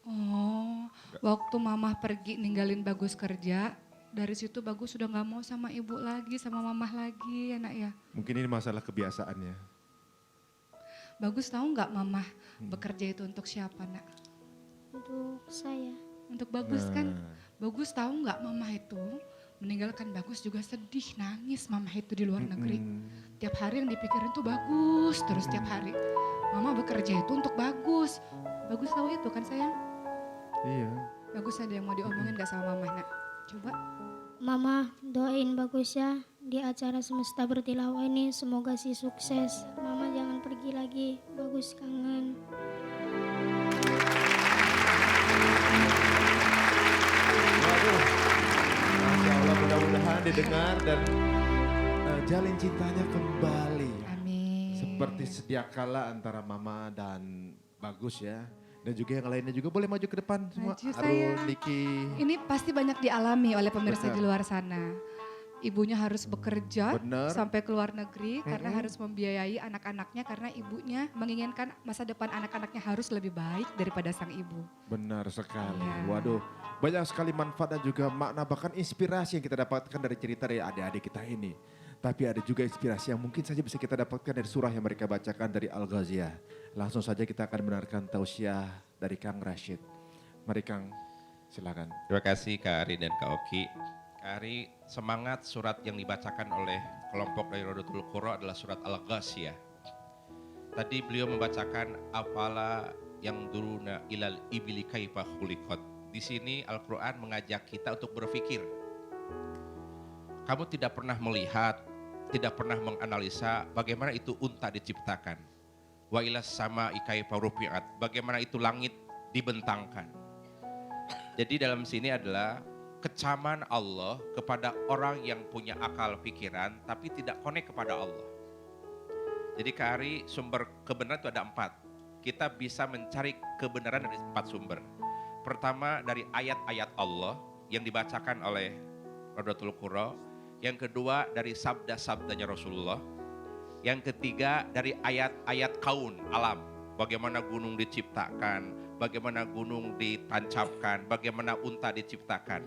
Oh, waktu mamah pergi ninggalin Bagus kerja, dari situ Bagus sudah nggak mau sama ibu lagi, sama mamah lagi ya nak ya. Mungkin ini masalah kebiasaannya. Bagus tahu nggak mamah bekerja itu untuk siapa nak? Untuk saya. Untuk Bagus kan. Bagus tahu nggak mamah itu meninggalkan Bagus juga sedih, nangis mamah itu di luar negeri. Tiap hari yang dipikirin tuh Bagus, terus tiap hari. Mama bekerja itu untuk Bagus. Bagus tahu itu kan sayang? Iya. Bagus ada yang mau diomongin gak sama mamah nak? Coba. Mama doain Bagus ya di acara Semesta Bertilawah ini semoga sih sukses. Mama jangan pergi lagi, Bagus kangen. Waduh, Masya Allah mudah-mudahan didengar dan jalin cintanya kembali. Amin. Seperti sedia kala antara Mama dan Bagus ya. Dan juga yang lainnya juga boleh maju ke depan semua. Maju, Arul, sayang. Niki. Ini pasti banyak dialami oleh pemirsa Benar. di luar sana. Ibunya harus bekerja Benar. sampai ke luar negeri karena harus membiayai anak-anaknya karena ibunya menginginkan masa depan anak-anaknya harus lebih baik daripada sang ibu. Benar sekali. Iya. Waduh, banyak sekali manfaat dan juga makna bahkan inspirasi yang kita dapatkan dari cerita dari adik-adik kita ini. Tapi ada juga inspirasi yang mungkin saja bisa kita dapatkan dari surah yang mereka bacakan dari Al-Ghaziyah. Langsung saja kita akan mendengarkan tausiah dari Kang Rashid. Mari Kang, silakan. Terima kasih Kak Ari dan Kak Oki. Kak Ari, semangat surat yang dibacakan oleh kelompok dari Rodotul Qura adalah surat Al-Ghaziyah. Tadi beliau membacakan afala yang duruna ilal ibili kaifa khuliqat. Di sini Al-Quran mengajak kita untuk berpikir. Kamu tidak pernah melihat, tidak pernah menganalisa bagaimana itu unta diciptakan. Wa ilas sama kaifa rufi'at. Bagaimana itu langit dibentangkan. Jadi dalam sini adalah kecaman Allah kepada orang yang punya akal pikiran tapi tidak connect kepada Allah. Jadi Kak Ari, sumber kebenaran itu ada 4. Kita bisa mencari kebenaran dari 4 sumber. Pertama dari ayat-ayat Allah yang dibacakan oleh Rodotul Qura. Yang kedua dari sabda-sabdanya Rasulullah. Yang ketiga dari ayat-ayat kaun, alam. Bagaimana gunung diciptakan, bagaimana gunung ditancapkan, bagaimana unta diciptakan.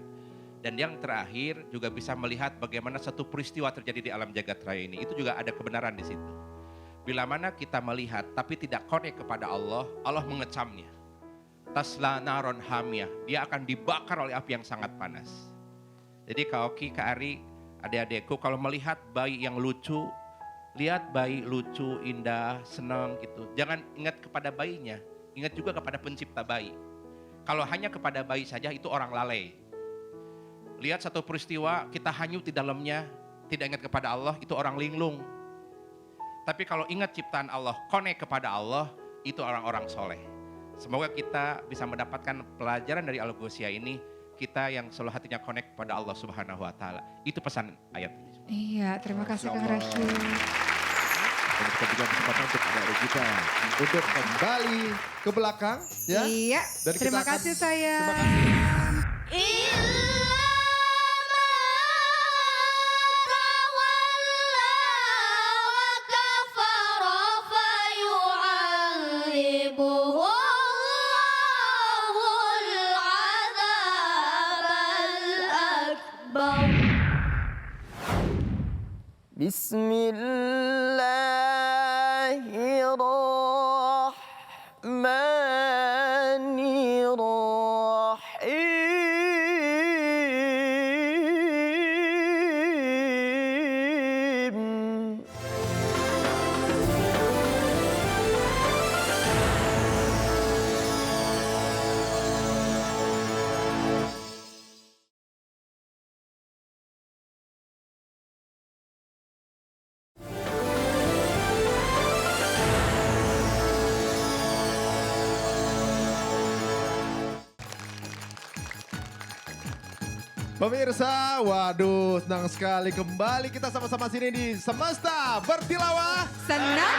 Dan yang terakhir juga bisa melihat bagaimana satu peristiwa terjadi di alam jagat raya ini. Itu juga ada kebenaran di situ. Bila mana kita melihat tapi tidak connect kepada Allah, Allah mengecamnya. Tasla naron hamiyah, dia akan dibakar oleh api yang sangat panas. Jadi Kak Oki, Kak Ari, adik-adikku kalau melihat bayi yang lucu, lihat bayi lucu, indah, senang gitu. Jangan ingat kepada bayinya, ingat juga kepada pencipta bayi. Kalau hanya kepada bayi saja itu orang lalai. Lihat satu peristiwa, kita hanyut di dalamnya, tidak ingat kepada Allah, itu orang linglung. Tapi kalau ingat ciptaan Allah, connect kepada Allah, itu orang-orang soleh. Semoga kita bisa mendapatkan pelajaran dari Al-Ghaziyah ini, kita yang selalu hatinya connect kepada Allah Subhanahu wa Ta'ala. Itu pesan ayat ini. Iya, terima kasih Kang Masya Allah. Rashid. Dan kita juga kesempatan untuk adik kita untuk kembali ke belakang, ya. Iya, Dan kita terima akan- kasih sayang. Terima kasih. Bismillahirrahmanirrahim. Pemirsa, waduh senang sekali kembali kita sama-sama sini di Semesta Bertilawah. Senang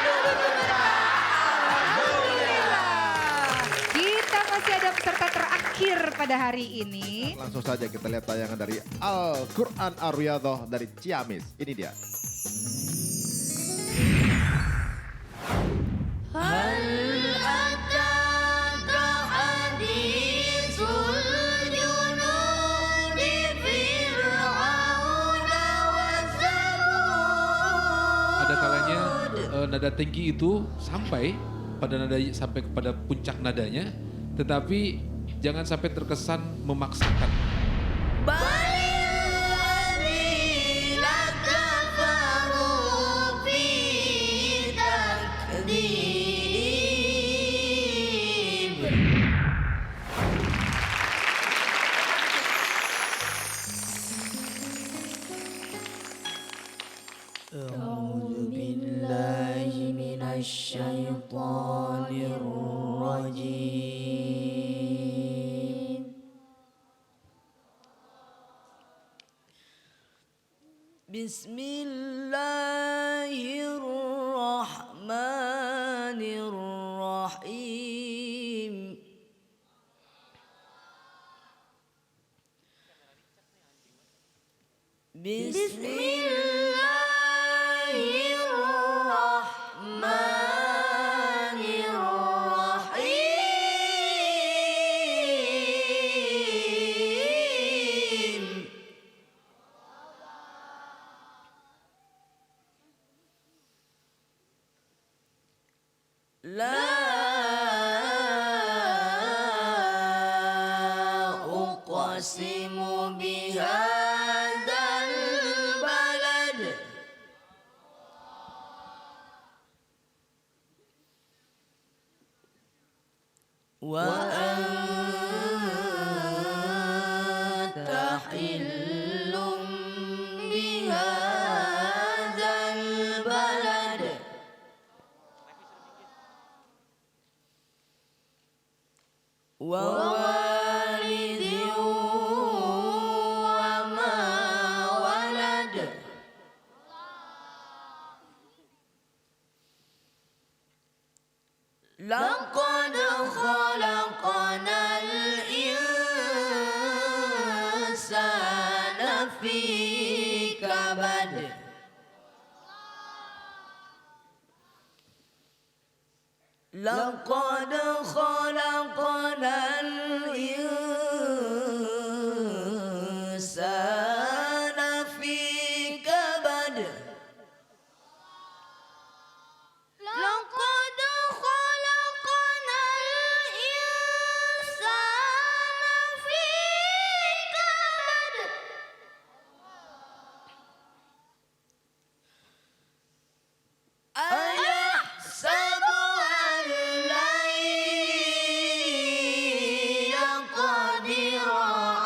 Alhamdulillah. Kita masih ada peserta terakhir pada hari ini. Langsung saja kita lihat tayangan dari Al-Quran Ar-Riyadhah dari Ciamis. Ini dia. Ada kalanya nada tinggi itu sampai kepada puncak nadanya, tetapi jangan sampai terkesan memaksakan. أعوذ بالله من الشيطان الرجيم بسم الله الرحمن الرحيم Bismillahirrahmanirrahim. La uqsimu bihadzal balad wa anta hillum bihadzal balad wa walidin wa ma walad laqad khalaqnal insana fi kabad لقد خلقنا الإنسان في كبد لقد خلقنا الإنسان في كبد أيحسب أن لن يقدر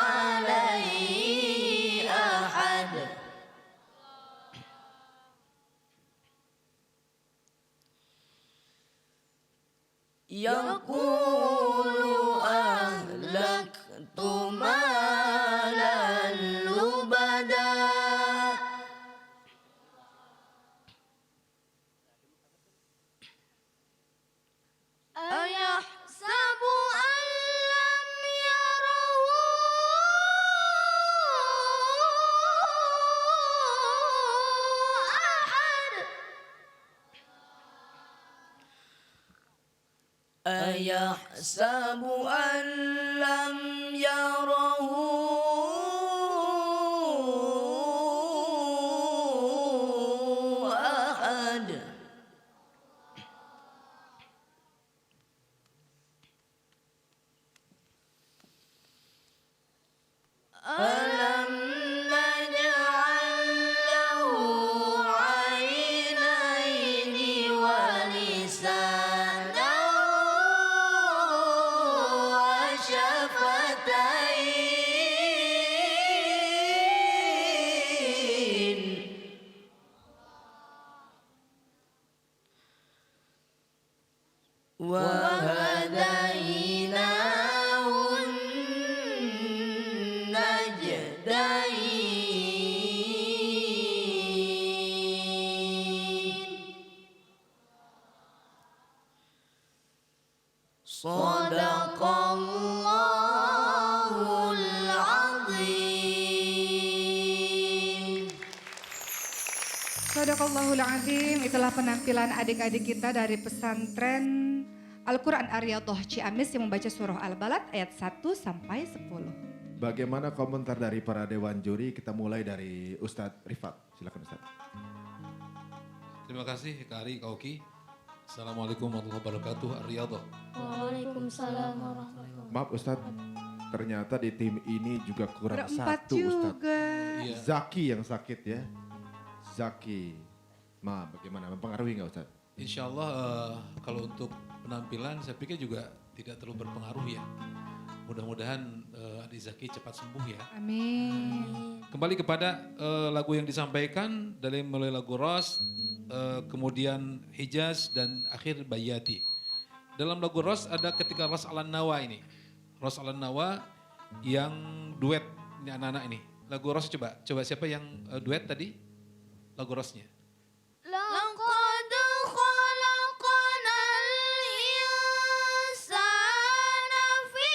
عليه أحد يقول أهلكت مالا لبدا أيحسب أن لم يره أحد أيحسب أن لم يره أحد ألم نجعل له عينين ولسانا وشفتين وهديناه النجدين صدق الله العظيم. Sadaqallahul Azim, itulah penampilan adik-adik kita dari pesantren Al-Quran Ar-Riyadhah Ciamis yang membaca surah Al-Balad ayat 1 sampai 10. Bagaimana komentar dari para dewan juri? Kita mulai dari Ustadz Rifat. Silakan Ustadz. Terima kasih Kak Ari, Kak Oki. Assalamualaikum warahmatullahi wabarakatuh. Ar-Riyadhah. Waalaikumsalam warahmatullahi wabarakatuh. Maaf Ustadz, ternyata di tim ini juga kurang Berempat satu Ustadz. juga. Iya. Zaki yang sakit ya. Zaki. Ma, bagaimana? Mempengaruhi nggak Ustadz? Insya Allah kalau untuk penampilan saya pikir juga tidak terlalu berpengaruh ya. Mudah-mudahan Adik Zaki cepat sembuh ya. Amin. Kembali kepada lagu yang disampaikan dari mulai lagu Ros, kemudian Hijaz dan akhir Bayati. Dalam lagu Ros ada ketika Ros Alan Nawa ini. Ros Alan Nawa yang duet ini anak-anak ini. Lagu Ros coba siapa yang duet tadi? Lagu Rosnya. لقد خلقنا الإنسان في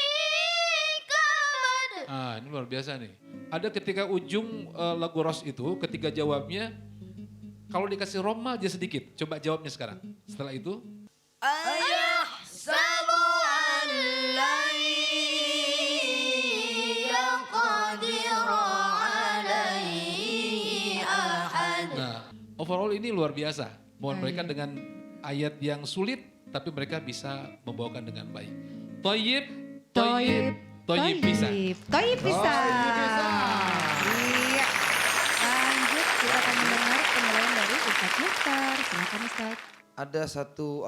كبد Ah, ini luar biasa nih. Ada ketika ujung lagu Ros itu, ketika jawabnya, kalau dikasih Roma aja sedikit. Coba jawabnya sekarang. Setelah itu. Ayahsabu an lan yaqdira alaihi ahad. Nah, overall ini luar biasa. Mohon mereka dengan ayat yang sulit, tapi mereka bisa membawakan dengan baik. Toyib, toyib, toyib bisa. Toyib bisa. Iya. Lanjut kita akan mendengar penilaian dari Ustaz Mukhtar. Silakan Ustaz. Ada satu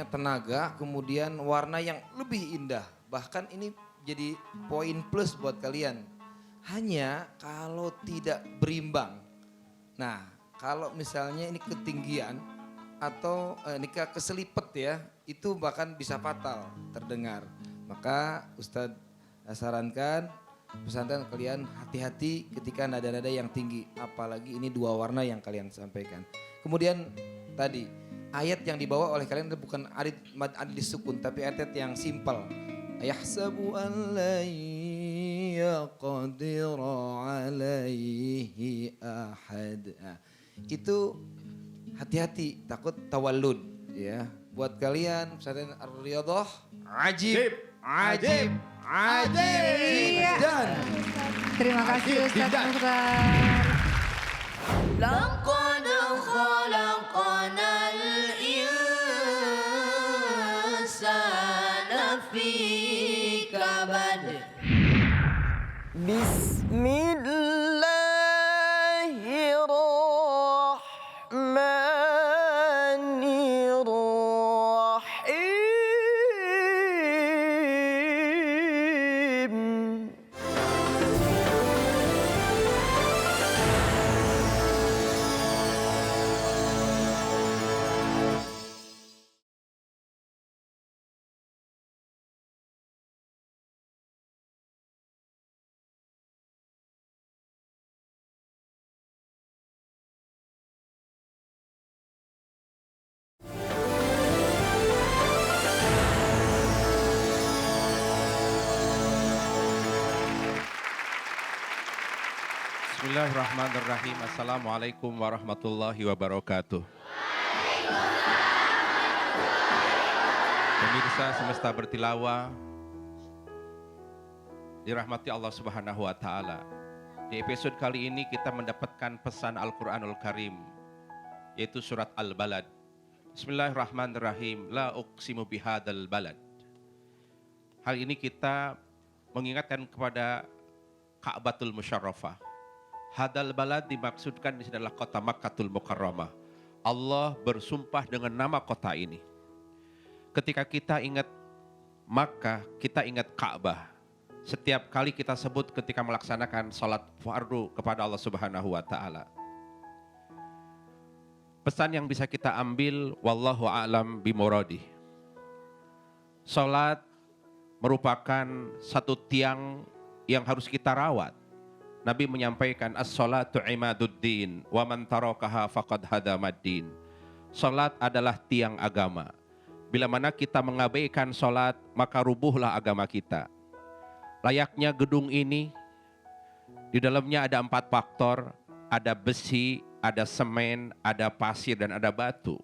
tenaga, kemudian warna yang lebih indah. Bahkan ini jadi poin plus buat kalian. Hanya kalau tidak berimbang. Nah, kalau misalnya ini ketinggian atau ini keselipet ya, itu bahkan bisa fatal terdengar. Maka Ustadz sarankan pesantren kalian hati-hati ketika nada-nada yang tinggi. Apalagi ini dua warna yang kalian sampaikan. Kemudian tadi ayat yang dibawa oleh kalian itu bukan adid disukun, tapi ayat yang simpel. Ayahsabu an la yaqdira alaihi ahad. Nah, itu hati-hati, takut tawallud ya. Buat kalian pesantren Ar-Riyadhah ajib. Dan Terima kasih Ustaz Mukhtar. لقد خلقنا الإنسان في كبد بسم الله الرحمن الرحيم Bismillahirrahmanirrahim. Assalamualaikum warahmatullahi wabarakatuh. Pemirsa semesta bertilawah, dirahmati Allah Subhanahu wa taala. Di episode kali ini kita mendapatkan pesan Al-Qur'anul Karim, yaitu surat Al-Balad. Bismillahirrahmanirrahim. La uqsimu bihadzal balad. Hal ini kita mengingatkan kepada Ka'batul Musyarrafah. Hadal balad dimaksudkan di sini adalah kota Makkatul Mukarramah. Allah bersumpah dengan nama kota ini. Ketika kita ingat Makkah, kita ingat Ka'bah. Setiap kali kita sebut ketika melaksanakan salat fardu kepada Allah Subhanahu wa taala. Pesan yang bisa kita ambil, wallahu a'lam bimuradi. Salat merupakan satu tiang yang harus kita rawat. Nabi menyampaikan as-salatu imaduddin wa man tarakaha faqad hadamaddin. Salat adalah tiang agama. Bila mana kita mengabaikan salat, maka rubuhlah agama kita. Layaknya gedung ini, di dalamnya ada 4 faktor, ada besi, ada semen, ada pasir, dan ada batu.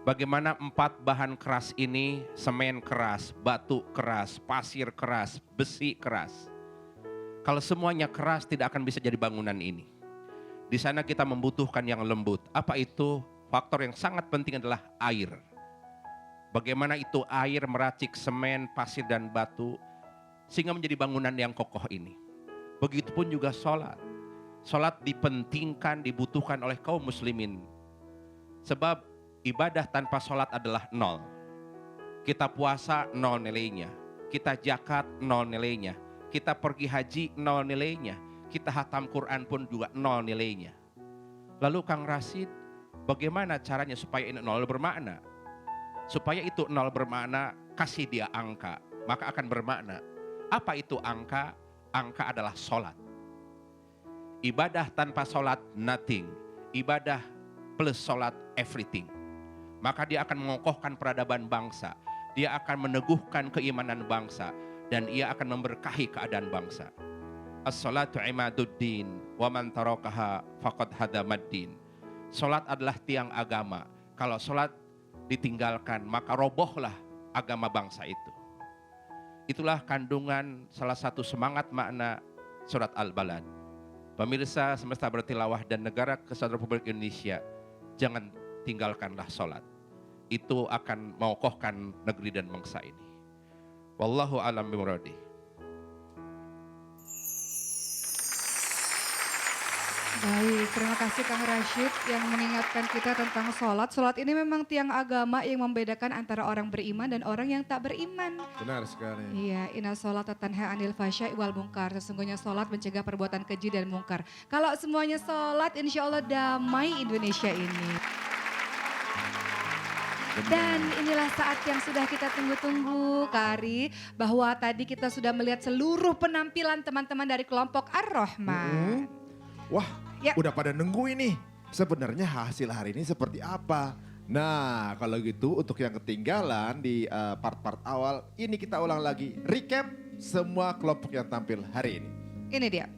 Bagaimana 4 bahan keras ini, semen keras, batu keras, pasir keras, besi keras. Kalau semuanya keras tidak akan bisa jadi bangunan ini. Di sana kita membutuhkan yang lembut. Apa itu? Faktor yang sangat penting adalah air. Bagaimana itu air meracik semen, pasir, dan batu sehingga menjadi bangunan yang kokoh ini. Begitupun juga sholat. Sholat dipentingkan, dibutuhkan oleh kaum muslimin. Sebab ibadah tanpa sholat adalah 0. Kita puasa 0 nilainya. Kita zakat 0 nilainya. Kita pergi haji 0 nilainya. Kita hatam Quran pun juga 0 nilainya. Lalu Kang Rasid, bagaimana caranya supaya ini 0 bermakna? Supaya itu 0 bermakna, kasih dia angka, maka akan bermakna. Apa itu angka? Angka adalah sholat. Ibadah tanpa sholat nothing. Ibadah plus sholat everything. Maka dia akan mengokohkan peradaban bangsa. Dia akan meneguhkan keimanan bangsa. Dan ia akan memberkahi keadaan bangsa. As-salatu imaduddin wa man tarakaha faqad hadamaddin. Salat adalah tiang agama. Kalau salat ditinggalkan, maka robohlah agama bangsa itu. Itulah kandungan salah satu semangat makna surat Al-Balad. Pemirsa semesta bertilawah dan negara Kesatuan Republik Indonesia, jangan tinggalkanlah salat. Itu akan mengokohkan negeri dan bangsa ini. Wallahu a'lam bimuradi. Baik, terima kasih Kang Rashid yang mengingatkan kita tentang sholat. Sholat ini memang tiang agama yang membedakan antara orang beriman dan orang yang tak beriman. Benar sekali. Iya, inna sholat tanha anil fasya'i wal munkar. Sesungguhnya sholat mencegah perbuatan keji dan mungkar. Kalau semuanya sholat, insya Allah damai Indonesia ini. Dan inilah saat yang sudah kita tunggu-tunggu, Kak Ari, bahwa tadi kita sudah melihat seluruh penampilan teman-teman dari kelompok Ar-Rahman. Wah, Ya. udah pada nunggu ini. Sebenarnya hasil hari ini seperti apa? Nah, kalau gitu untuk yang ketinggalan di part-part awal, ini kita ulang lagi. Recap semua kelompok yang tampil hari ini. Ini dia.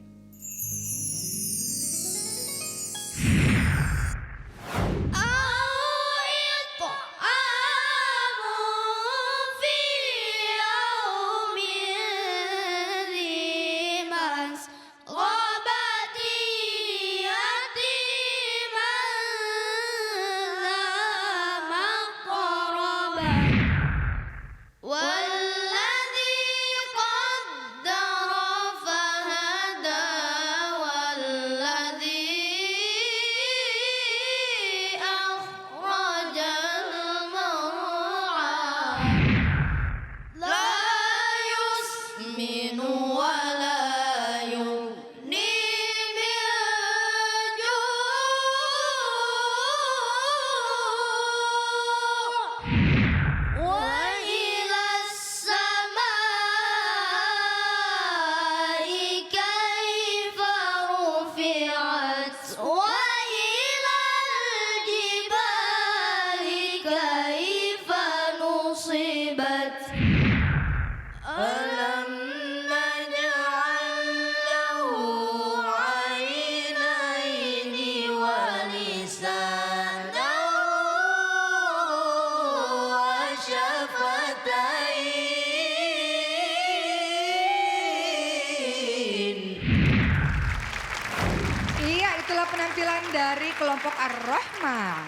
Penampilan dari kelompok Ar-Rahman.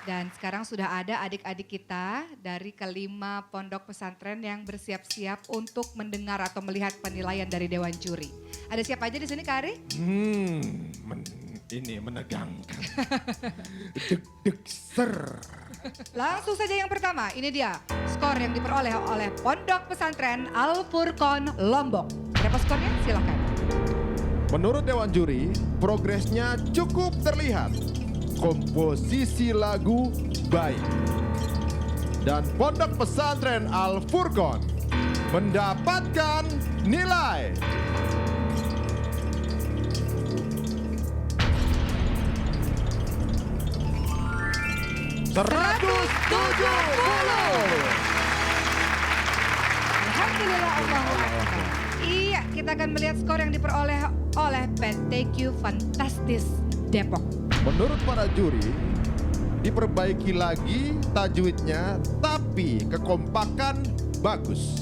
Dan sekarang sudah ada adik-adik kita dari kelima pondok pesantren yang bersiap-siap untuk mendengar atau melihat penilaian dari Dewan Juri. Ada siapa aja di sini, Kak Ari? Ini menegangkan. Deg-deg ser. Langsung saja yang pertama, ini dia skor yang diperoleh oleh Pondok Pesantren Al-Furqon Lombok. Berapa skornya? Silakan. Menurut Dewan Juri, progresnya cukup terlihat. Komposisi lagu baik. Dan Pondok Pesantren Al-Furqon mendapatkan nilai 170. Alhamdulillah, Allahu Akbar. Iya, kita akan melihat skor yang diperoleh oleh PTQ Fantastis Depok. Menurut para juri, diperbaiki lagi tajwidnya, tapi kekompakan bagus.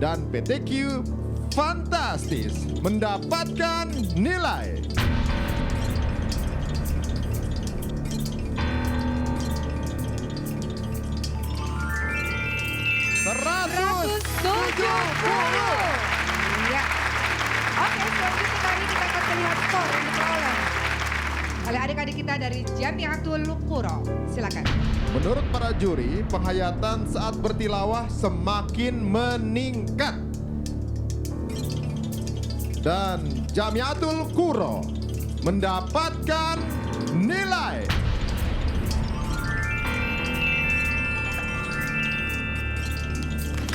Dan PTQ Fantastis mendapatkan nilai 170. Iya. Oke, selanjutnya kali kita akan melihat skor yang diperoleh oleh adik-adik kita dari Jamiatul Qura. Silakan. Menurut para juri, penghayatan saat bertilawah semakin meningkat. Dan Jamiatul Qura mendapatkan nilai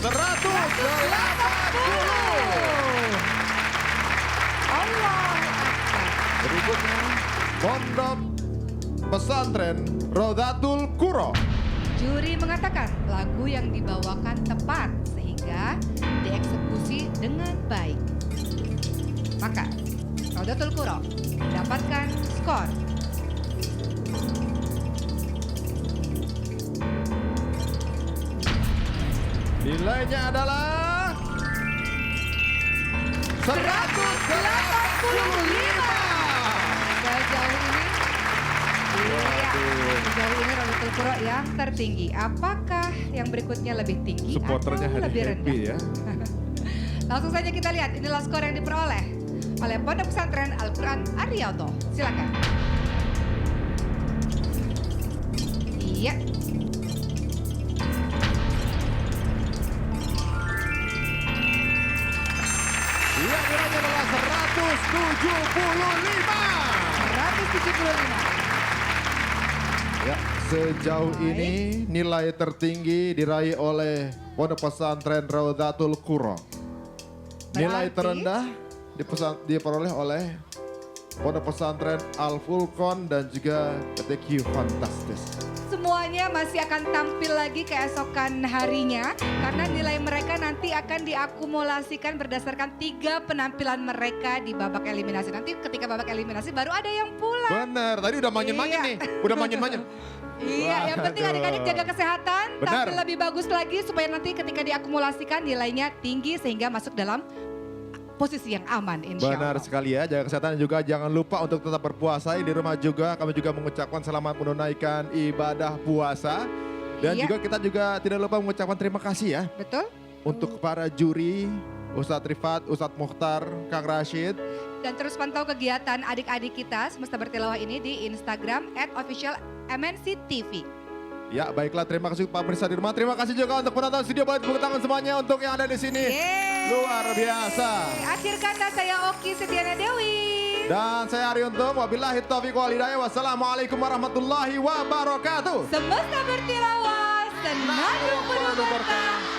180. Allah. Berikutnya Pondok Pesantren Rodatul Qura. Juri mengatakan lagu yang dibawakan tepat sehingga dieksekusi dengan baik. Maka Raudatul Qura mendapatkan skor Nilainya adalah 185. Sejauh ini Raudatul Qura yang tertinggi. Apakah yang berikutnya lebih tinggi Supporternya atau lebih rendah? happy ya. Langsung saja kita lihat, inilah skor yang diperoleh oleh Pondok Pesantren Al-Quran Ar-Riyadhah. Silakan. Iya. Iya, nilainya adalah 175. Ya, sejauh ini nilai tertinggi diraih oleh Pondok Pesantren Raudatul Qura. Nilai terendah diperoleh oleh Pondok Pesantren Al Furqan dan juga PTQ Fantastis. Semuanya masih akan tampil lagi keesokan harinya karena nilai mereka nanti akan diakumulasikan berdasarkan 3 penampilan mereka di babak eliminasi. Nanti ketika babak eliminasi baru ada yang pulang. Bener, tadi udah manyen-manyen nih, udah manyen-manyen. Iya, yang penting adik-adik jaga kesehatan, Benar. tampil lebih bagus lagi supaya nanti ketika diakumulasikan nilainya tinggi sehingga masuk dalam posisi yang aman insya Benar Allah. sekali ya, jaga kesehatan juga jangan lupa untuk tetap berpuasa di rumah juga. Kami juga mengucapkan selamat menunaikan ibadah puasa. Dan Iya. juga kita juga tidak lupa mengucapkan terima kasih ya. Betul. Untuk para juri, Ustadz Rifat, Ustadz Mukhtar, Kang Rashid. Dan terus pantau kegiatan adik-adik kita Semesta Bertilawah ini di Instagram @officialmnctv. Ya baiklah, terima kasih Pak Pemirsa di rumah. Terima kasih juga untuk penonton studio. Boleh tepuk tangan semuanya untuk yang ada di sini. Luar biasa. Akhir kata saya Oki Setiana Dewi. Dan saya Ari Untung. Wabillahi taufiq wal hidayah. Wassalamualaikum warahmatullahi wabarakatuh. Semesta Bertilawah senandung penuh berkah.